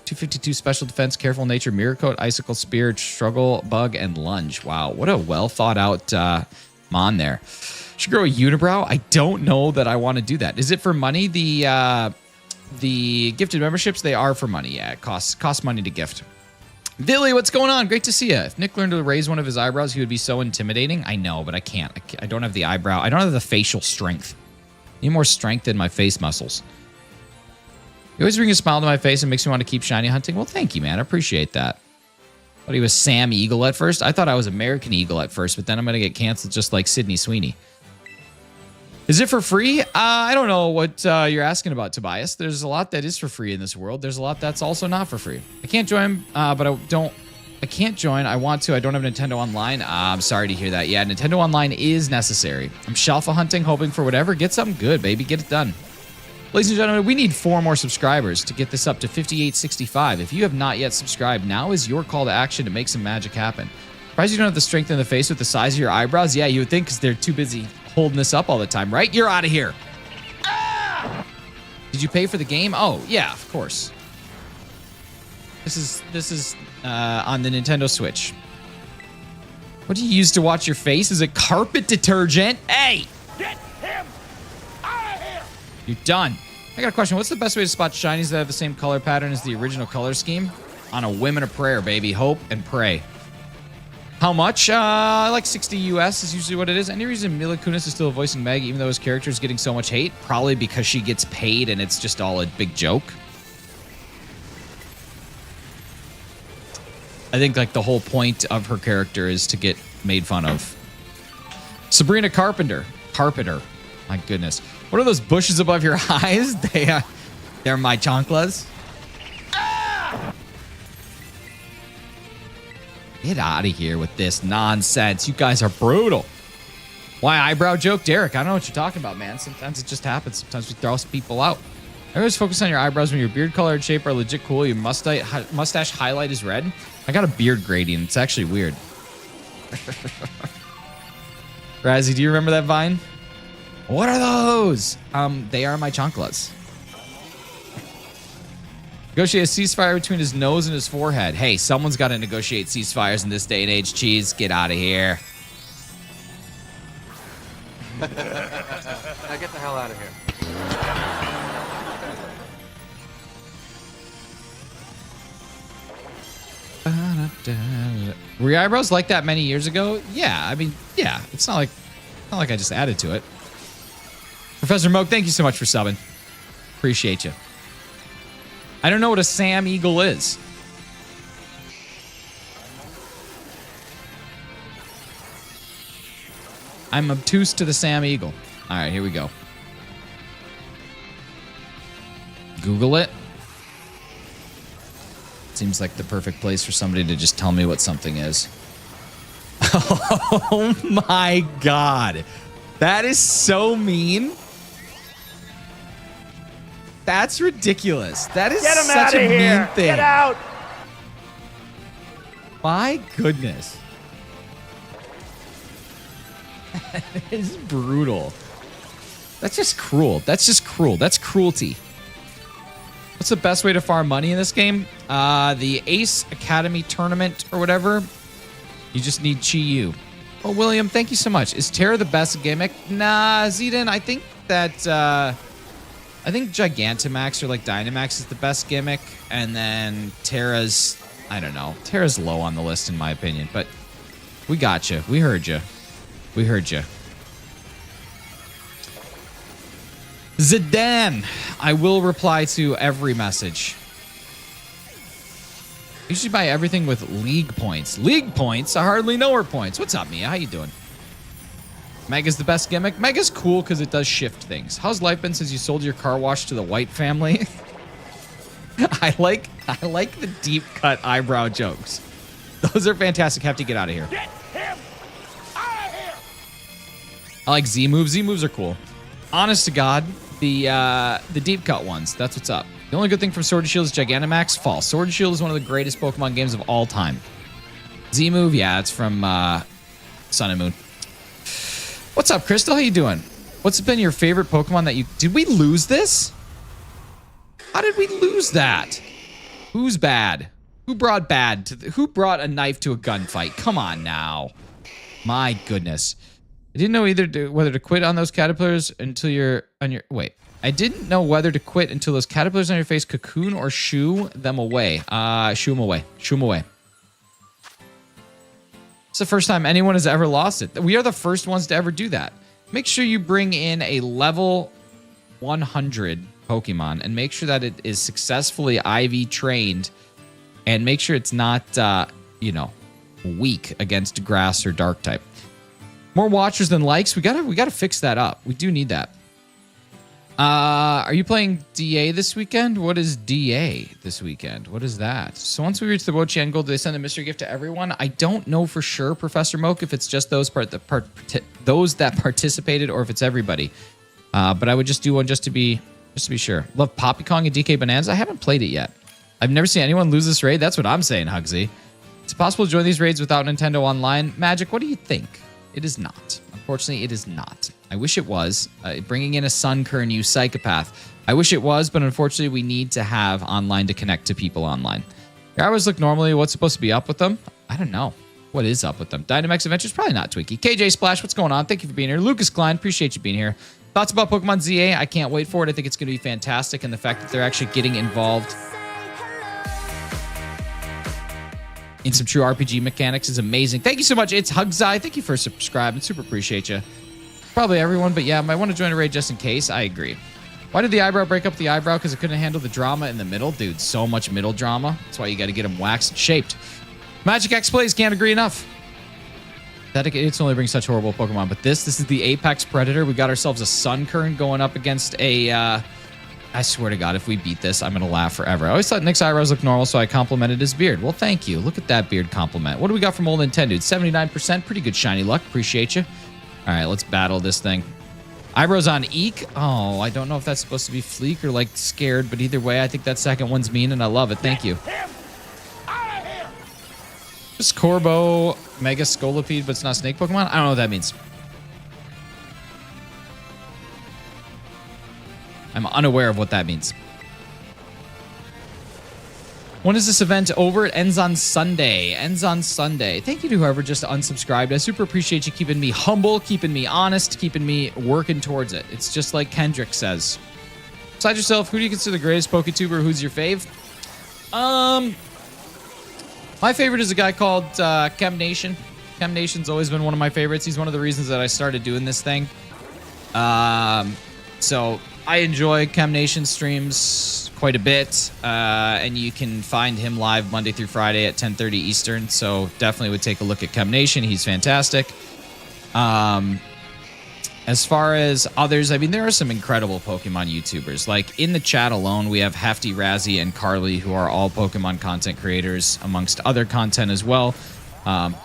252 special defense, careful nature, mirror coat, icicle spear, struggle, bug, and lunge. Wow, what a well thought out mon there. Should grow a unibrow. I don't know that I want to do that. Is it for money? The gifted memberships, they are for money. Yeah, it costs money to gift. Billy, what's going on? Great to see you. If Nick learned to raise one of his eyebrows, he would be so intimidating. I know, but I can't. I don't have the eyebrow. I don't have the facial strength. I need more strength in my face muscles. You always bring a smile to my face and makes me want to keep shiny hunting. Well, thank you, man. I appreciate that. Thought he was Sam Eagle at first. I thought I was American Eagle at first, but then I'm going to get canceled just like Sydney Sweeney. Is it for free? I don't know what you're asking about, Tobias. There's a lot that is for free in this world. There's a lot that's also not for free. I can't join, but I can't join. I want to. I don't have Nintendo Online. I'm sorry to hear that. Yeah, Nintendo Online is necessary. I'm shelfa hunting, hoping for whatever. Get something good, baby. Get it done. Ladies and gentlemen, we need 4 more subscribers to get this up to 5865. If you have not yet subscribed, now is your call to action to make some magic happen. Surprised you don't have the strength in the face with the size of your eyebrows? Yeah, you would think, because they're too busy holding this up all the time, right? You're out of here. Ah! Did you pay for the game? Oh, yeah, of course. This is on the Nintendo Switch. What do you use to wash your face? Is it carpet detergent? Hey! Get him out of here. You're done. I got a question. What's the best way to spot shinies that have the same color pattern as the original color scheme? On a whim and a prayer, baby. Hope and pray. How much? Like 60 US is usually what it is. Any reason Mila Kunis is still voicing Meg, even though his character is getting so much hate? Probably because she gets paid and it's just all a big joke. I think like the whole point of her character is to get made fun of. Sabrina Carpenter. My goodness. What are those bushes above your eyes? They're my chanclas. Get out of here with this nonsense. You guys are brutal. Why eyebrow joke? Derek, I don't know what you're talking about, man. Sometimes it just happens. Sometimes we throw people out. I always focus on your eyebrows when your beard color and shape are legit cool. Your mustache highlight is red. I got a beard gradient. It's actually weird. Razzie, do you remember that vine? What are those? They are my chanclas. Negotiate a ceasefire between his nose and his forehead. Hey, someone's got to negotiate ceasefires in this day and age. Cheese, get out of here. Now get the hell out of here. Were your eyebrows like that many years ago? Yeah, I mean, yeah. It's not like I just added to it. Professor Moke, thank you so much for subbing. Appreciate you. I don't know what a Sam Eagle is. I'm obtuse to the Sam Eagle. All right, here we go. Google it. Seems like the perfect place for somebody to just tell me what something is. Oh my God. That is so mean. That's ridiculous. That is Get him such out a of mean here! thing. Get out! My goodness. That is brutal. That's just cruel. That's just cruel. That's cruelty. What's the best way to farm money in this game? The Ace Academy tournament or whatever. You just need Chi Yu. Oh, William, thank you so much. Is Terra the best gimmick? Nah, Zedin, I think that I think Gigantamax or like Dynamax is the best gimmick, and then Terra's, I don't know. Terra's low on the list in my opinion, but we got you. We heard you. We heard you. Zidane, I will reply to every message. You should buy everything with league points. League points? I hardly know her points. What's up, Mia? How you doing? Mega's the best gimmick. Mega's cool because it does shift things. How's life been since you sold your car wash to the White family? I like the deep cut eyebrow jokes. Those are fantastic. Have to get out of here. Get him out of here! I like Z moves. Z moves are cool. Honest to God, the deep cut ones. That's what's up. The only good thing from Sword and Shield is Gigantamax. False. Sword and Shield is one of the greatest Pokemon games of all time. Z move, yeah, it's from Sun and Moon. What's up, Crystal? How you doing? What's been your favorite Pokemon that you... Did we lose this? How did we lose that? Who's bad? Who brought bad to who brought a knife to a gunfight? Come on now. My goodness. I didn't know whether to quit on those caterpillars until you're on your... Wait. I didn't know whether to quit until those caterpillars on your face cocoon or shoo them away. Shoo them away. Shoo them away. It's the first time anyone has ever lost it. We are the first ones to ever do that. Make sure you bring in a level 100 Pokemon and make sure that it is successfully IV trained and make sure it's not, you know, weak against grass or dark type. More watchers than likes. We gotta fix that up. We do need that. Are you playing DA this weekend? What is DA this weekend? What is that? So once we reach the WO-CHIEN goal, do they send a mystery gift to everyone? I don't know for sure, Professor Moke, if it's just those that participated or if it's everybody. But I would just do one just to be sure. Love Poppy Kong and DK Bonanza. I haven't played it yet. I've never seen anyone lose this raid. That's what I'm saying, Hugsy. It's possible to join these raids without Nintendo Online. Magic, what do you think? It is not. Unfortunately, it is not. I wish it was. Bringing in a Sunkern, you psychopath. I wish it was, but unfortunately, we need to have online to connect to people online. Your hours look normally. What's supposed to be up with them? I don't know. What is up with them? Dynamax Adventures? Probably not Twinkie. KJ Splash, what's going on? Thank you for being here. Lucas Klein, appreciate you being here. Thoughts about Pokemon ZA? I can't wait for it. I think it's going to be fantastic. And the fact that they're actually getting involved in some true RPG mechanics is amazing. Thank you so much. It's Hugzai. Thank you for subscribing. Super appreciate you. Probably everyone, but yeah, might want to join a raid just in case. I agree. Why did the eyebrow break up the eyebrow? Because it couldn't handle the drama in the middle? Dude, so much middle drama. That's why you got to get them waxed and shaped. Magic X Plays, can't agree enough. It's only brings such horrible Pokemon, but this is the Apex Predator. We got ourselves a Sunkern going up against a... I swear to God, if we beat this, I'm going to laugh forever. I always thought Nick's eyebrows looked normal, so I complimented his beard. Well, thank you. Look at that beard compliment. What do we got from Old Nintendo? 79%. Pretty good shiny luck. Appreciate you. All right, let's battle this thing. Eyebrows on Eek. Oh, I don't know if that's supposed to be Fleek or like scared, but either way, I think that second one's mean, and I love it. Thank you. Him out of here! Just Corbo, Mega Scolipede, but it's not Snake Pokemon? I don't know what that means. I'm unaware of what that means. When is this event over? It ends on Sunday. Ends on Sunday. Thank you to whoever just unsubscribed. I super appreciate you keeping me humble, keeping me honest, keeping me working towards it. It's just like Kendrick says. Besides yourself, who do you consider the greatest PokeTuber? Who's your fave? My favorite is a guy called Chem Nation. Chem Nation's always been one of my favorites. He's one of the reasons that I started doing this thing. So I enjoy Chem Nation streams quite a bit, and you can find him live Monday through Friday at 10:30 Eastern. So definitely would take a look at Chem Nation. He's fantastic. As far as others, I mean, there are some incredible Pokemon YouTubers. Like in the chat alone, we have Hefty, Razzie, and Carly, who are all Pokemon content creators, amongst other content as well.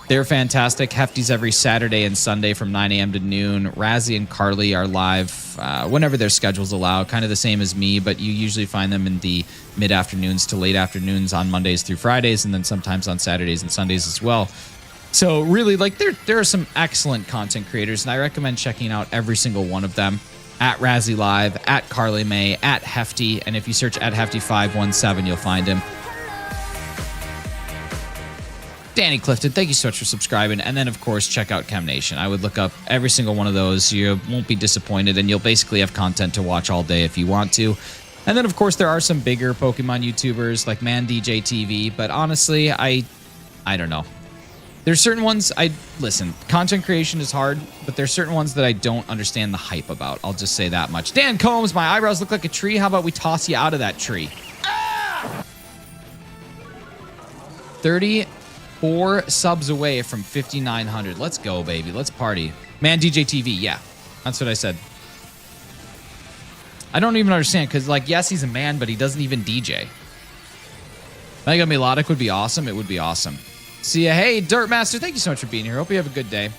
They're fantastic. Hefty's every Saturday and Sunday from 9 a.m. to noon. Razzie and Carly are live whenever their schedules allow, kind of the same as me, but you usually find them in the mid-afternoons to late afternoons on Mondays through Fridays, and then sometimes on Saturdays and Sundays as well. So really, like, there are some excellent content creators, and I recommend checking out every single one of them. At Razzie Live, at Carly May, at Hefty, and if you search at Hefty517, you'll find him. Danny Clifton, thank you so much for subscribing. And then, of course, check out Chem Nation. I would look up every single one of those. You won't be disappointed, and you'll basically have content to watch all day if you want to. And then, of course, there are some bigger Pokemon YouTubers like ManDJ TV, but honestly, I don't know. There's certain ones listen, content creation is hard, but there's certain ones that I don't understand the hype about. I'll just say that much. Dan Combs, my eyebrows look like a tree. How about we toss you out of that tree? 34 subs away from 5,900. Let's go, baby. Let's party. ManDJ TV, yeah. That's what I said. I don't even understand, because, like, yes, he's a man, but he doesn't even DJ. Mega Melodic would be awesome. It would be awesome. See ya. Hey, Dirtmaster, thank you so much for being here. Hope you have a good day.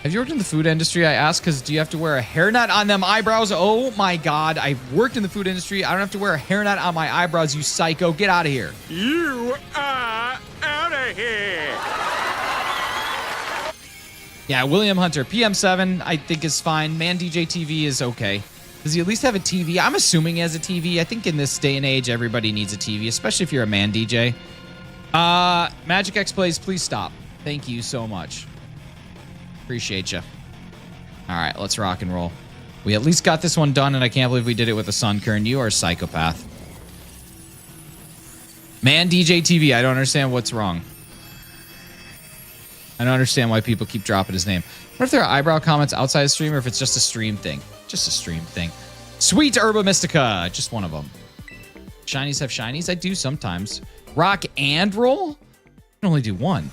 Have you worked in the food industry? I asked because do you have to wear a hairnet on them eyebrows? Oh my God, I've worked in the food industry. I don't have to wear a hairnet on my eyebrows, you psycho. Get out of here. You are out of here. Yeah, William Hunter, PM7, I think is fine. ManDJ TV is okay. Does he at least have a TV? I'm assuming he has a TV. I think in this day and age, everybody needs a TV, especially if you're a ManDJ. Magic X Plays, please stop. Thank you so much. Appreciate you. All right, let's rock and roll. We at least got this one done, and I can't believe we did it with a Sunkern. You are a psychopath. ManDJ TV, I don't understand what's wrong. I don't understand why people keep dropping his name. What if there are eyebrow comments outside the stream, or if it's just a stream thing? Just a stream thing. Sweet Herba Mystica. Just one of them. Shinies have shinies? I do sometimes. Rock and roll? I can only do one.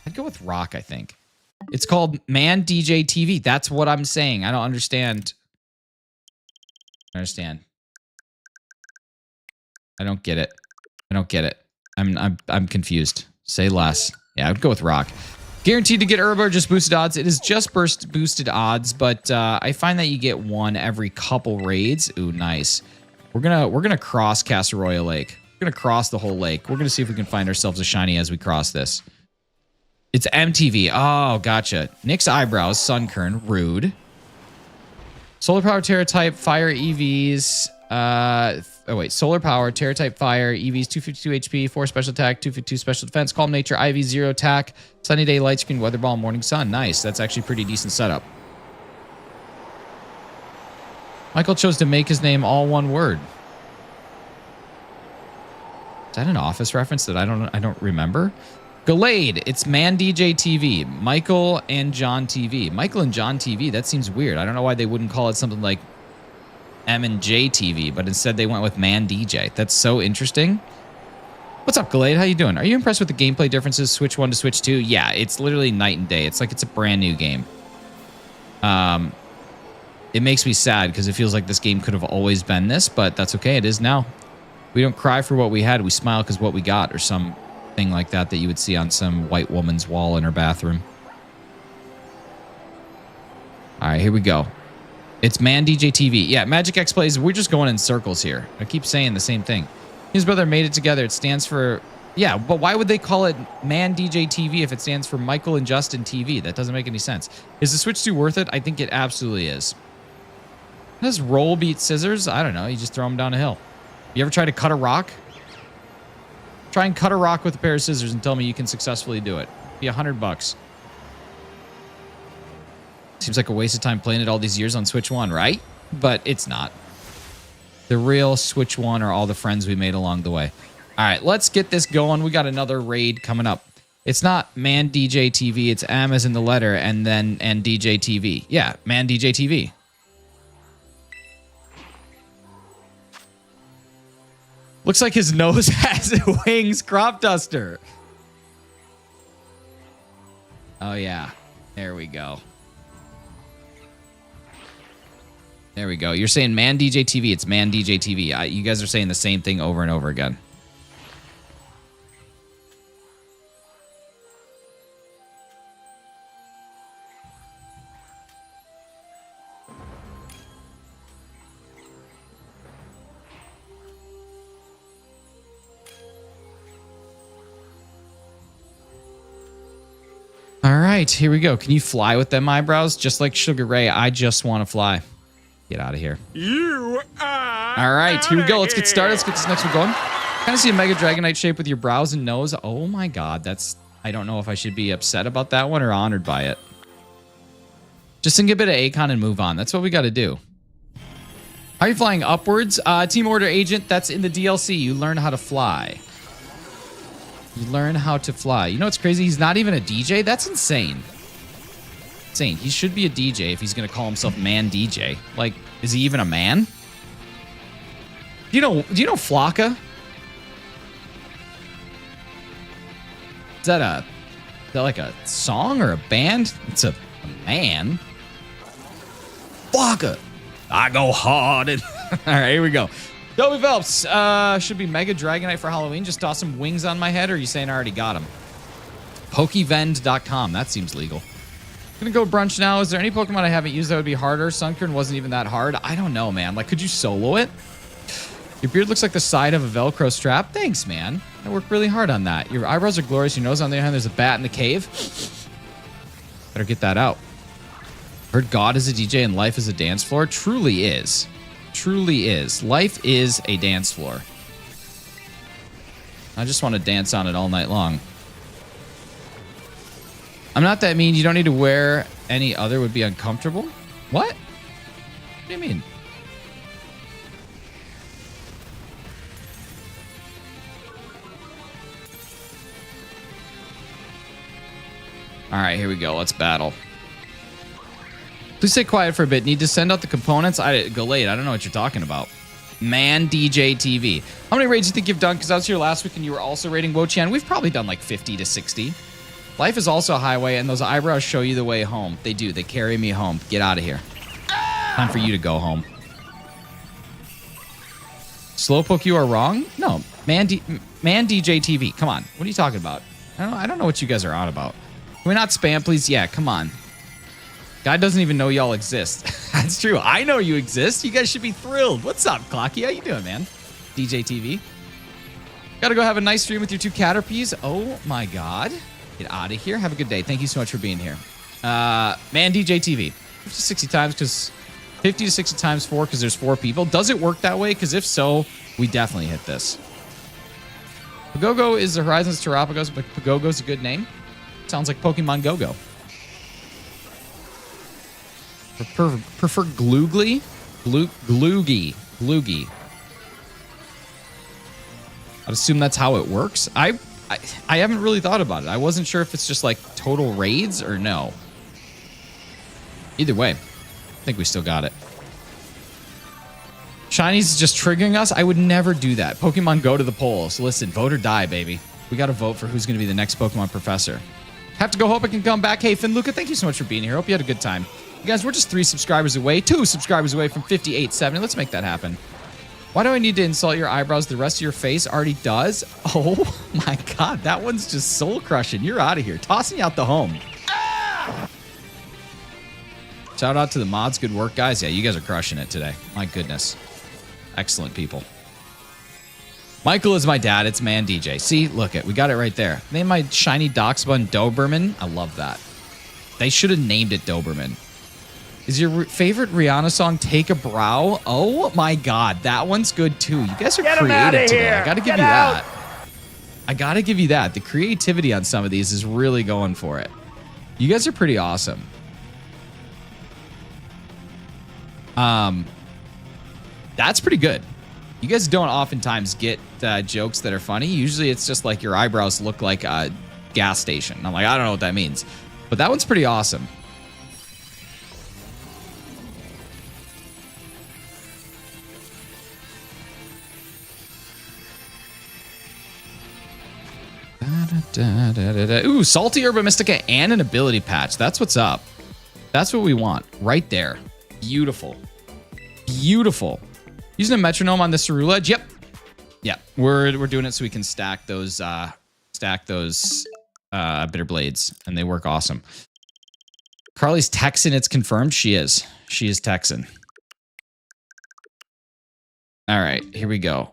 I'd go with rock, I think. It's called ManDJ TV. That's what I'm saying. I don't understand. I don't get it. I don't get it. I'm confused. Say less. Yeah, I would go with rock. Guaranteed to get Herba or just boosted odds. It is just boosted odds, but I find that you get one every couple raids. Ooh, nice. We're gonna cross Casseroya Lake. We're gonna cross the whole lake. We're gonna see if we can find ourselves a shiny as we cross this. It's MTV. Oh, gotcha. Nick's eyebrows. Sunkern. Rude. Solar power, Terra type, fire EVs. Solar power, Terra type, fire EVs, 252 HP, 4 special attack, 252 special defense, calm nature, IV 0 attack, sunny day, light screen, weather ball, morning sun. Nice. That's actually pretty decent setup. Michael chose to make his name all one word. Is that an Office reference that I don't remember? Gallade, it's ManDJ TV. Michael and John TV. Michael and John TV, that seems weird. I don't know why they wouldn't call it something like M and J TV, but instead they went with ManDJ. That's so interesting. What's up, Gallade? How you doing? Are you impressed with the gameplay differences, Switch 1 to Switch 2? Yeah, it's literally night and day. It's like it's a brand new game. It makes me sad because it feels like this game could have always been this, but that's okay. It is now. We don't cry for what we had. We smile because what we got, or something like that you would see on some white woman's wall in her bathroom. All right, here we go. It's ManDJ TV. Yeah, Magic X Plays. We're just going in circles here. I keep saying the same thing. His brother made it together. It stands for... Yeah, but why would they call it ManDJ TV if it stands for Michael and Justin TV? That doesn't make any sense. Is the Switch 2 worth it? I think it absolutely is. Does roll beat scissors? I don't know. You just throw them down a hill. You ever try to cut a rock? Try and cut a rock with a pair of scissors and tell me you can successfully do it. Be $100. Seems like a waste of time playing it all these years on Switch 1, right? But it's not. The real Switch 1 are all the friends we made along the way. All right, let's get this going. We got another raid coming up. It's not ManDJ TV. It's M as in the letter and then DJ TV. Yeah, ManDJ TV. Looks like his nose has wings. Crop duster. Oh, yeah. There we go. There we go. You're saying man DJ TV. It's man DJ TV. You guys are saying the same thing over and over again. All right, here we go. Can you fly with them eyebrows? Just like Sugar Ray, I just want to fly. Get out of here. You are. All right, here we go. Let's get started. Let's get this next one going. Kind of see a Mega Dragonite shape with your brows and nose. Oh my god, that's... I don't know if I should be upset about that one or honored by it. Just think a bit of Akon and move on. That's what we got to do. How are you flying upwards? Team Order Agent, that's in the DLC. You learn how to fly. You learn how to fly. You know what's crazy? He's not even a DJ? That's insane. Insane. He should be a DJ if he's going to call himself Man DJ. Like, is he even a man? Do you know Flocka? Is that like a song or a band? It's a man. Flocka. I go hard. And all right, here we go. Toby Phelps, should be Mega Dragonite for Halloween. Just toss some wings on my head, or are you saying I already got him? Pokevend.com. That seems legal. Gonna go brunch now. Is there any Pokemon I haven't used that would be harder? Sunkern wasn't even that hard. I don't know, man. Like, could you solo it? Your beard looks like the side of a Velcro strap. Thanks, man. I worked really hard on that. Your eyebrows are glorious. Your nose, on the other hand, there's a bat in the cave. Better get that out. Heard God is a DJ and life is a dance floor. Truly is. Truly is. Life is a dance floor. I just want to dance on it all night long. I'm not that mean. You don't need to wear any other would be uncomfortable. What? What do you mean? All right, here we go. Let's battle. Please stay quiet for a bit. Need to send out the components? I go late. I don't know what you're talking about. Man DJ TV. How many raids do you think you've done? Because I was here last week and you were also raiding WO-CHIEN. We've probably done like 50 to 60. Life is also a highway, and those eyebrows show you the way home. They do. They carry me home. Get out of here. Time for you to go home. Slowpoke, you are wrong? No. Man DJ TV. Come on. What are you talking about? I don't know what you guys are on about. Can we not spam, please? Yeah, come on. Guy doesn't even know y'all exist. That's true. I know you exist. You guys should be thrilled. What's up, Clocky? How you doing, man? DJ TV. Gotta go have a nice stream with your two Caterpies. Oh, my God. Get out of here. Have a good day. Thank you so much for being here. Man DJ TV. 50 to 60 times because 50 to 60 times 4 because there's 4 people. Does it work that way? Because if so, we definitely hit this. Pagogo is the Horizons Terrapagos, but Pagogo's a good name. Sounds like Pokemon Go-Go. Prefer Gloogly? Gloogie. I'd assume that's how it works. I haven't really thought about it. I wasn't sure if it's just like total raids or no. Either way, I think we still got it. Shiny's just triggering us. I would never do that. Pokemon go to the polls. Listen, vote or die, baby. We got to vote for who's going to be the next Pokemon professor. Have to go. Hope I can come back. Hey, Finn Luca, thank you so much for being here. Hope you had a good time. You guys, we're just 2 subscribers away from 5870. Let's make that happen. Why do I need to insult your eyebrows? The rest of your face already does. Oh my God, that one's just soul crushing. You're out of here. Tossing you out the home. Ah! Shout out to the mods. Good work, guys. Yeah, you guys are crushing it today. My goodness. Excellent people. Michael is my dad. It's Man DJ. See, look it. We got it right there. Name my shiny Doxbun Doberman. I love that. They should have named it Doberman. Is your favorite Rihanna song Take a Brow? Oh my God, that one's good too. You guys are creative today. I gotta give you that. I gotta give you that. The creativity on some of these is really going for it. You guys are pretty awesome. That's pretty good. You guys don't oftentimes get jokes that are funny. Usually it's just like your eyebrows look like a gas station. I'm like, I don't know what that means. But that one's pretty awesome. Ooh, Salty Herba Mystica and an ability patch. That's what's up. That's what we want right there. Beautiful. Beautiful. Using a metronome on the Cerulege. Yep. Yeah, we're doing it so we can stack those bitter blades, and they work awesome. Carly's Texan. It's confirmed. She is Texan. All right, here we go.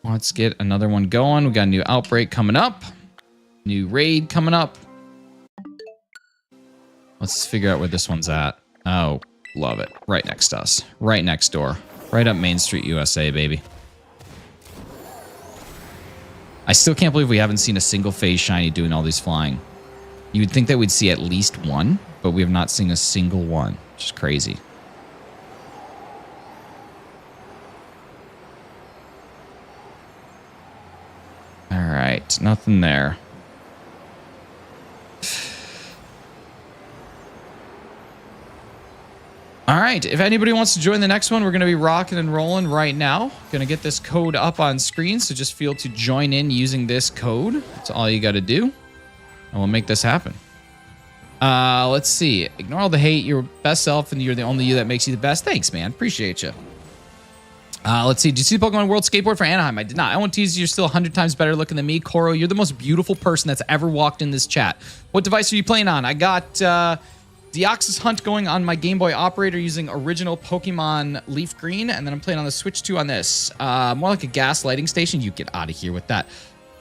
Let's get another one going. We got a new outbreak coming up. New raid coming up. Let's figure out where this one's at. Oh, love it. Right next to us. Right next door. Right up Main Street, USA, baby. I still can't believe we haven't seen a single phase shiny doing all these flying. You would think that we'd see at least one, but we have not seen a single one, which is crazy. All right, nothing there. All right, if anybody wants to join the next one, we're going to be rocking and rolling right now. Going to get this code up on screen, so just feel to join in using this code. That's all you got to do, and we'll make this happen. Let's see. Ignore all the hate. You're best self, and you're the only you that makes you the best. Thanks, man. Appreciate you. Let's see. Did you see the Pokemon World Skateboard for Anaheim? I did not. I won't tease you. You're still 100 times better looking than me. Koro, you're the most beautiful person that's ever walked in this chat. What device are you playing on? I got Deoxys Hunt going on my Game Boy operator using original Pokemon Leaf Green, and then I'm playing on the Switch 2 on this. More like a gas lighting station. You get out of here with that.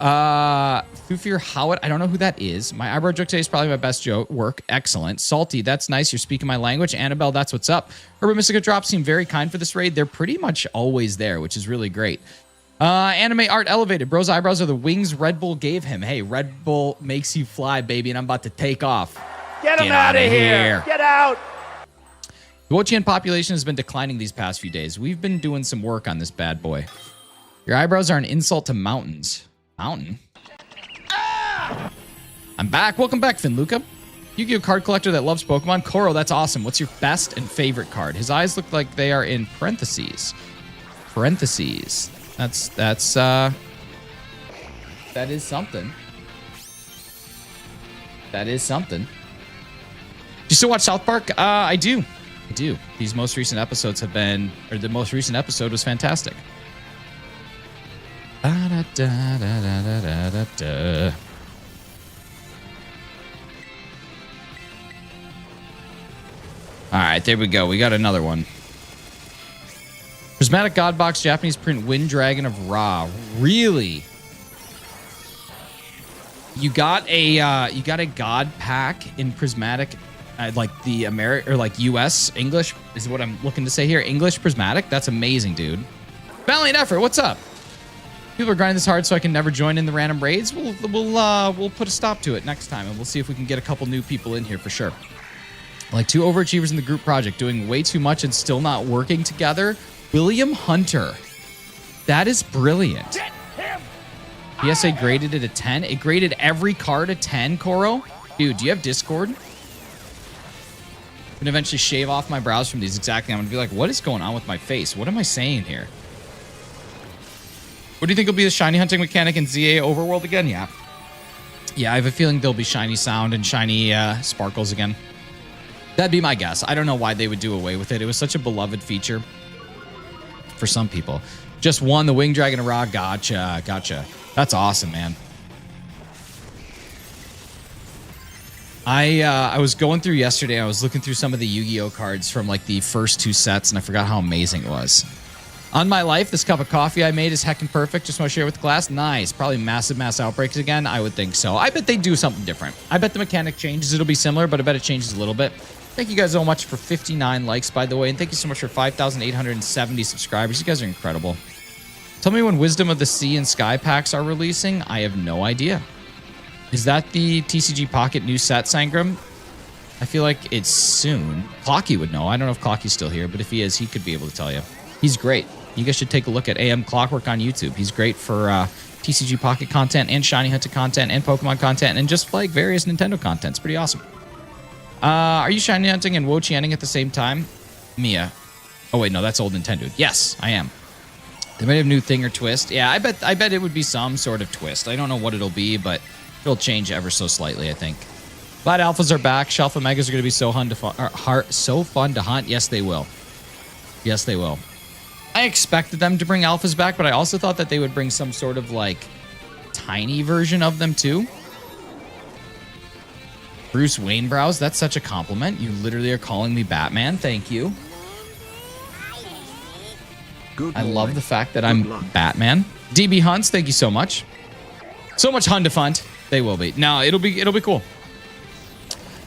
Thufir Howard, I don't know who that is. My eyebrow joke today is probably my best joke. Work, excellent. Salty, that's nice. You're speaking my language. Annabelle, that's what's up. Urban Mystica Drops seem very kind for this raid. They're pretty much always there, which is really great. Anime Art Elevated. Bro's eyebrows are the wings Red Bull gave him. Hey, Red Bull makes you fly, baby, and I'm about to take off. Get him out of here. Get out. The WO-CHIEN population has been declining these past few days. We've been doing some work on this bad boy. Your eyebrows are an insult to mountains. Mountain? Ah! I'm back. Welcome back, Finluca. Yu-Gi-Oh card collector that loves Pokemon. Koro, that's awesome. What's your best and favorite card? His eyes look like they are in parentheses. Parentheses. That is something. That is something. Do you still watch South Park? I do. I do. These most recent episodes have been, or the most recent episode was fantastic. All right, there we go. We got another one. Prismatic God Box Japanese print Wind Dragon of Ra. Really? You got a God pack in Prismatic, like the US English is what I'm looking to say here. English Prismatic. That's amazing, dude. Valiant effort. What's up? People are grinding this hard so I can never join in the random raids. We'll put a stop to it next time, and we'll see if we can get a couple new people in here for sure. Like two overachievers in the group project doing way too much and still not working together. William Hunter. That is brilliant. PSA graded it a 10. It graded every card a 10, Koro. Dude, do you have Discord? I'm gonna eventually shave off my brows from these. Exactly. I'm gonna be like, what is going on with my face? What am I saying here? What do you think will be the shiny hunting mechanic in ZA Overworld again? Yeah. Yeah, I have a feeling there'll be shiny sound and shiny sparkles again. That'd be my guess. I don't know why they would do away with it. It was such a beloved feature for some people. Just one, the Wing Dragon of Ra. Gotcha. Gotcha. That's awesome, man. I was going through yesterday. I was looking through some of the Yu-Gi-Oh cards from like the first two sets, and I forgot how amazing it was. On my life, this cup of coffee I made is heckin' perfect. Just want to share it with the class. Nice. Probably massive mass outbreaks again. I would think so. I bet they do something different. I bet the mechanic changes. It'll be similar, but I bet it changes a little bit. Thank you guys so much for 59 likes, by the way. And thank you so much for 5,870 subscribers. You guys are incredible. Tell me when Wisdom of the Sea and Sky packs are releasing. I have no idea. Is that the TCG Pocket new set, Sangram? I feel like it's soon. Clocky would know. I don't know if Clocky's still here, but if he is, he could be able to tell you. He's great. You guys should take a look at AM Clockwork on YouTube. He's great for TCG Pocket content and Shiny Hunter content and Pokemon content and just like various Nintendo content. It's pretty awesome. Are you Shiny Hunting and WO-CHIENing at the same time? Mia. Oh, wait, no, that's old Nintendo. Yes, I am. They might have new thing or twist. Yeah, I bet it would be some sort of twist. I don't know what it'll be, but it'll change ever so slightly, I think. Glad alphas are back. Shelf Omegas are going to be so fun to hunt. Yes, they will. Yes, they will. I expected them to bring alphas back, but I also thought that they would bring some sort of like tiny version of them too. Bruce Wayne brows. That's such a compliment. You literally are calling me Batman. Thank you. I love the fact that I'm Batman. DB Hunts, thank you so much. So much Hun to fund. They will be. No, it'll be cool.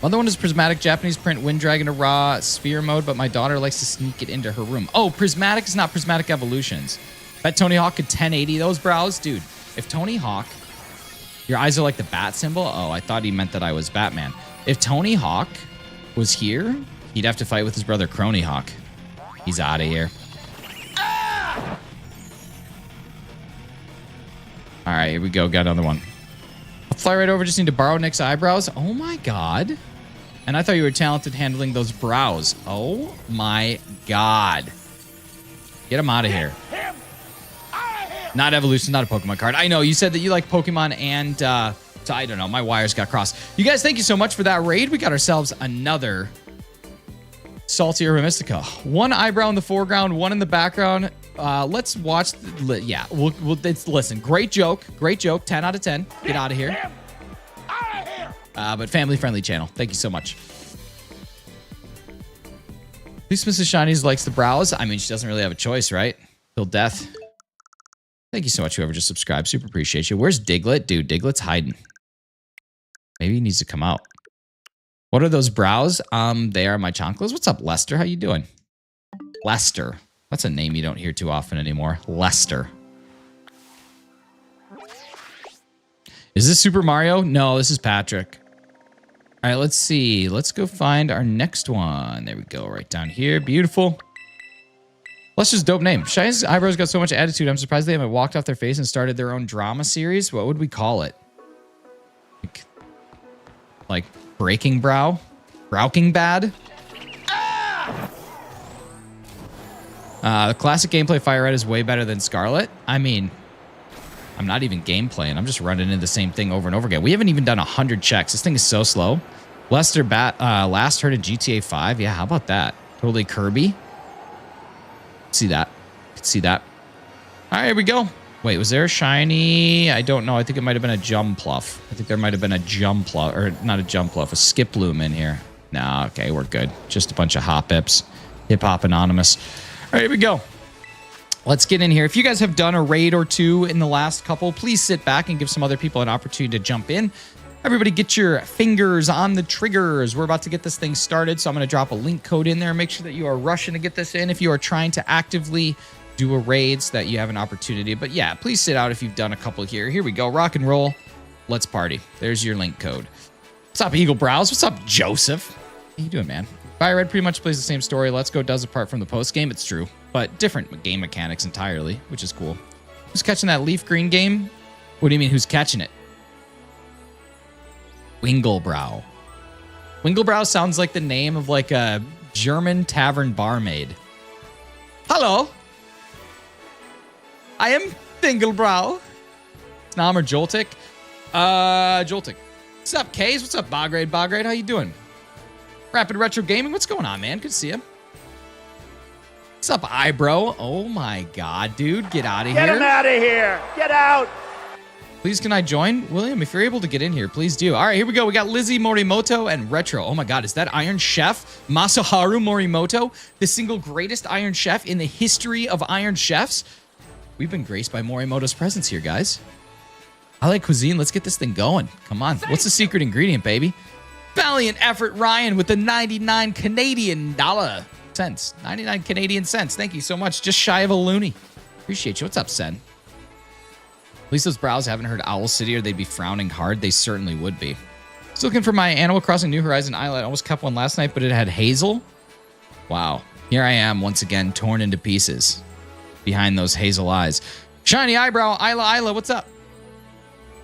Other one is prismatic Japanese print Wind Dragon raw sphere mode, but my daughter likes to sneak it into her room. Oh, prismatic is not prismatic evolutions. Bet Tony Hawk could 1080 those brows, dude. If Tony Hawk, your eyes are like the bat symbol. Oh, I thought he meant that I was Batman. If Tony Hawk was here, he'd have to fight with his brother Crony Hawk. He's out of here. All right, here we go. Got another one. I'll fly right over. Just need to borrow Nick's eyebrows. Oh my god. And I thought you were talented handling those brows. Oh my god. Get him out of here. Not evolution, not a Pokemon card. I know, you said that you like Pokemon and, so I don't know. My wires got crossed. You guys, thank you so much for that raid. We got ourselves another Salty Urban Mystica. One eyebrow in the foreground, one in the background. Let's watch. Listen, great joke. 10 out of 10. Get out of here. But family-friendly channel. Thank you so much. At least Mrs. Shinies likes the brows. I mean, she doesn't really have a choice, right? Till death. Thank you so much, whoever just subscribed. Super appreciate you. Where's Diglett? Dude, Diglett's hiding. Maybe he needs to come out. What are those brows? They are my chanclas. What's up, Lester? How you doing? Lester. That's a name you don't hear too often anymore. Lester. Is this Super Mario? No, this is Patrick. All right, let's see. Let's go find our next one. There we go, right down here. Beautiful. Lester's dope name. Shiny's eyebrows got so much attitude. I'm surprised they haven't walked off their face and started their own drama series. What would we call it? Like Breaking Brow? Browking Bad? The classic gameplay Fire Red is way better than Scarlet. I mean, I'm not even gameplaying. I'm just running into the same thing over and over again. We haven't even done 100 checks. This thing is so slow. Lester last heard in GTA 5. Yeah, how about that? Totally Kirby. See that. See that. All right, here we go. Wait, was there a shiny? I don't know. I think it might have been a Jumpluff. I think there might have been a Jumpluff, or not a Jumpluff, a Skiploom in here. Nah, okay, we're good. Just a bunch of Hop-Ips. Hip-Hop Anonymous. All right, here we go. Let's get in here. If you guys have done a raid or two in the last couple, please sit back and give some other people an opportunity to jump in. Everybody get your fingers on the triggers. We're about to get this thing started, so I'm going to drop a link code in there. Make sure that you are rushing to get this in if you are trying to actively do a raid so that you have an opportunity. But yeah, please sit out if you've done a couple here. Here we go. Rock and roll. Let's party. There's your link code. What's up, Eagle Brows? What's up, Joseph? How you doing, man? Fire Red pretty much plays the same story Let's Go does apart from the post game. It's true, but different game mechanics entirely, which is cool. Who's catching that leaf green game? What do you mean, who's catching it? Winglebrow. Winglebrow sounds like the name of like a German tavern barmaid. Hello. I am Winglebrow. Snam or Joltik? Joltik. What's up, Kays? What's up, Bograde? Bograde, how you doing? Rapid Retro Gaming, what's going on, man? Good to see you. What's up, Eyebrow? Oh my god, dude. Get out of here. Get him out of here. Get out. Please, can I join? William, if you're able to get in here, please do. All right, here we go. We got Lizzie Morimoto and Retro. Oh my god, is that Iron Chef Masaharu Morimoto, the single greatest Iron Chef in the history of Iron Chefs? We've been graced by Morimoto's presence here, guys. I like cuisine. Let's get this thing going. Come on. What's the secret ingredient, baby? Valiant effort, Ryan, with the 99 Canadian dollar cents. 99 Canadian cents. Thank you so much. Just shy of a loony. Appreciate you. What's up, Sen? At least those brows haven't heard Owl City or they'd be frowning hard. They certainly would be. Still looking for my Animal Crossing New Horizon eyelet. I almost kept one last night, but it had hazel. Wow. Here I am once again, torn into pieces behind those hazel eyes. Shiny eyebrow, Isla, what's up?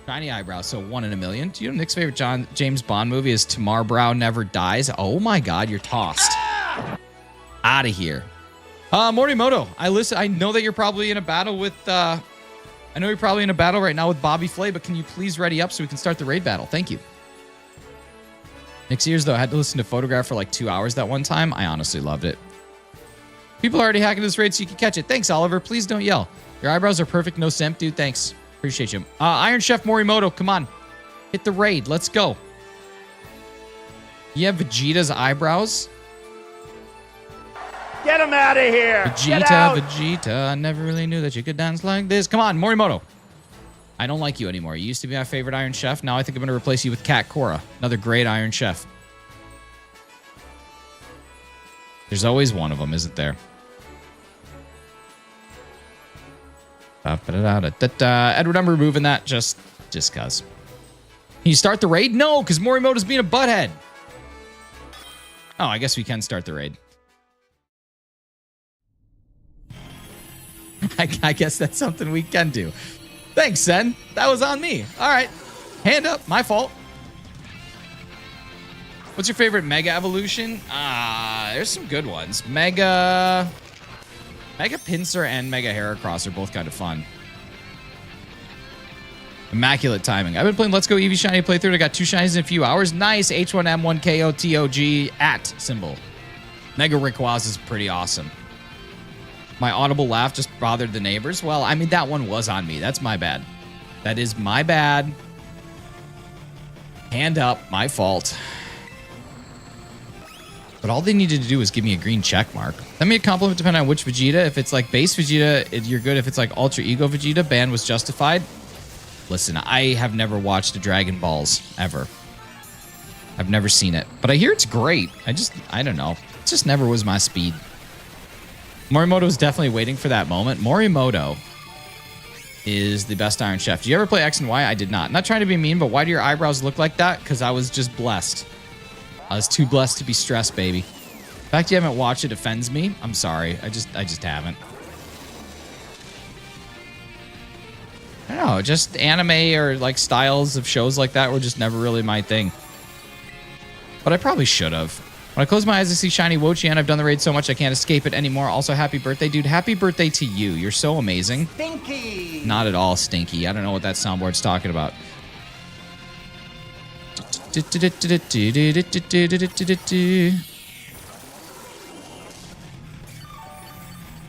Shiny eyebrow, so 1 in a million. Do you know Nick's favorite James Bond movie is Tomorrow Never Dies? Oh my god, you're tossed. Out of here. Morimoto, I know that you're probably in a battle with I know you're probably in a battle right now with Bobby Flay, but can you please ready up so we can start the raid battle? Thank you. Nick's ears, though, I had to listen to Photograph for like 2 hours that one time. I honestly loved it. People are already hacking this raid so you can catch it. Thanks, Oliver. Please don't yell. Your eyebrows are perfect. No simp, dude. Thanks. Appreciate you. Iron Chef Morimoto, come on. Hit the raid. Let's go. You have Vegeta's eyebrows? Get him out of here. Vegeta. I never really knew that you could dance like this. Come on, Morimoto. I don't like you anymore. You used to be my favorite Iron Chef. Now I think I'm going to replace you with Cat Cora. Another great Iron Chef. There's always one of them, isn't there? Edward, I'm removing that just cuz. Can you start the raid? No, because Morimoto's being a butthead. Oh, I guess we can start the raid. I guess that's something we can do. Thanks, Zen. That was on me. All right. Hand up. My fault. What's your favorite Mega Evolution? There's some good ones. Mega Pinsir and Mega Heracross are both kind of fun. Immaculate timing. I've been playing Let's Go Eevee Shiny playthrough. I got 2 shinies in a few hours. Nice. H1M1KOTOG @ Mega Rayquaza is pretty awesome. My audible laugh just bothered the neighbors. Well, I mean, that one was on me. That's my bad. That is my bad. Hand up. My fault. But all they needed to do was give me a green check mark. Send me a compliment depending on which Vegeta. If it's like base Vegeta, you're good. If it's like Ultra Ego Vegeta, ban was justified. Listen, I have never watched the Dragon Balls, ever. I've never seen it. But I hear it's great. I don't know. It just never was my speed. Morimoto was definitely waiting for that moment. Morimoto is the best Iron Chef. Did you ever play X and Y? I did not. Not trying to be mean, but why do your eyebrows look like that? Because I was just blessed. I was too blessed to be stressed, baby. The fact you haven't watched it offends me. I'm sorry. I just haven't. I don't know. Just anime or like styles of shows like that were just never really my thing. But I probably should have. When I close my eyes, I see shiny WO-CHIEN. I've done the raid so much I can't escape it anymore. Also, happy birthday, dude. Happy birthday to you. You're so amazing. Stinky. Not at all stinky. I don't know what that soundboard's talking about.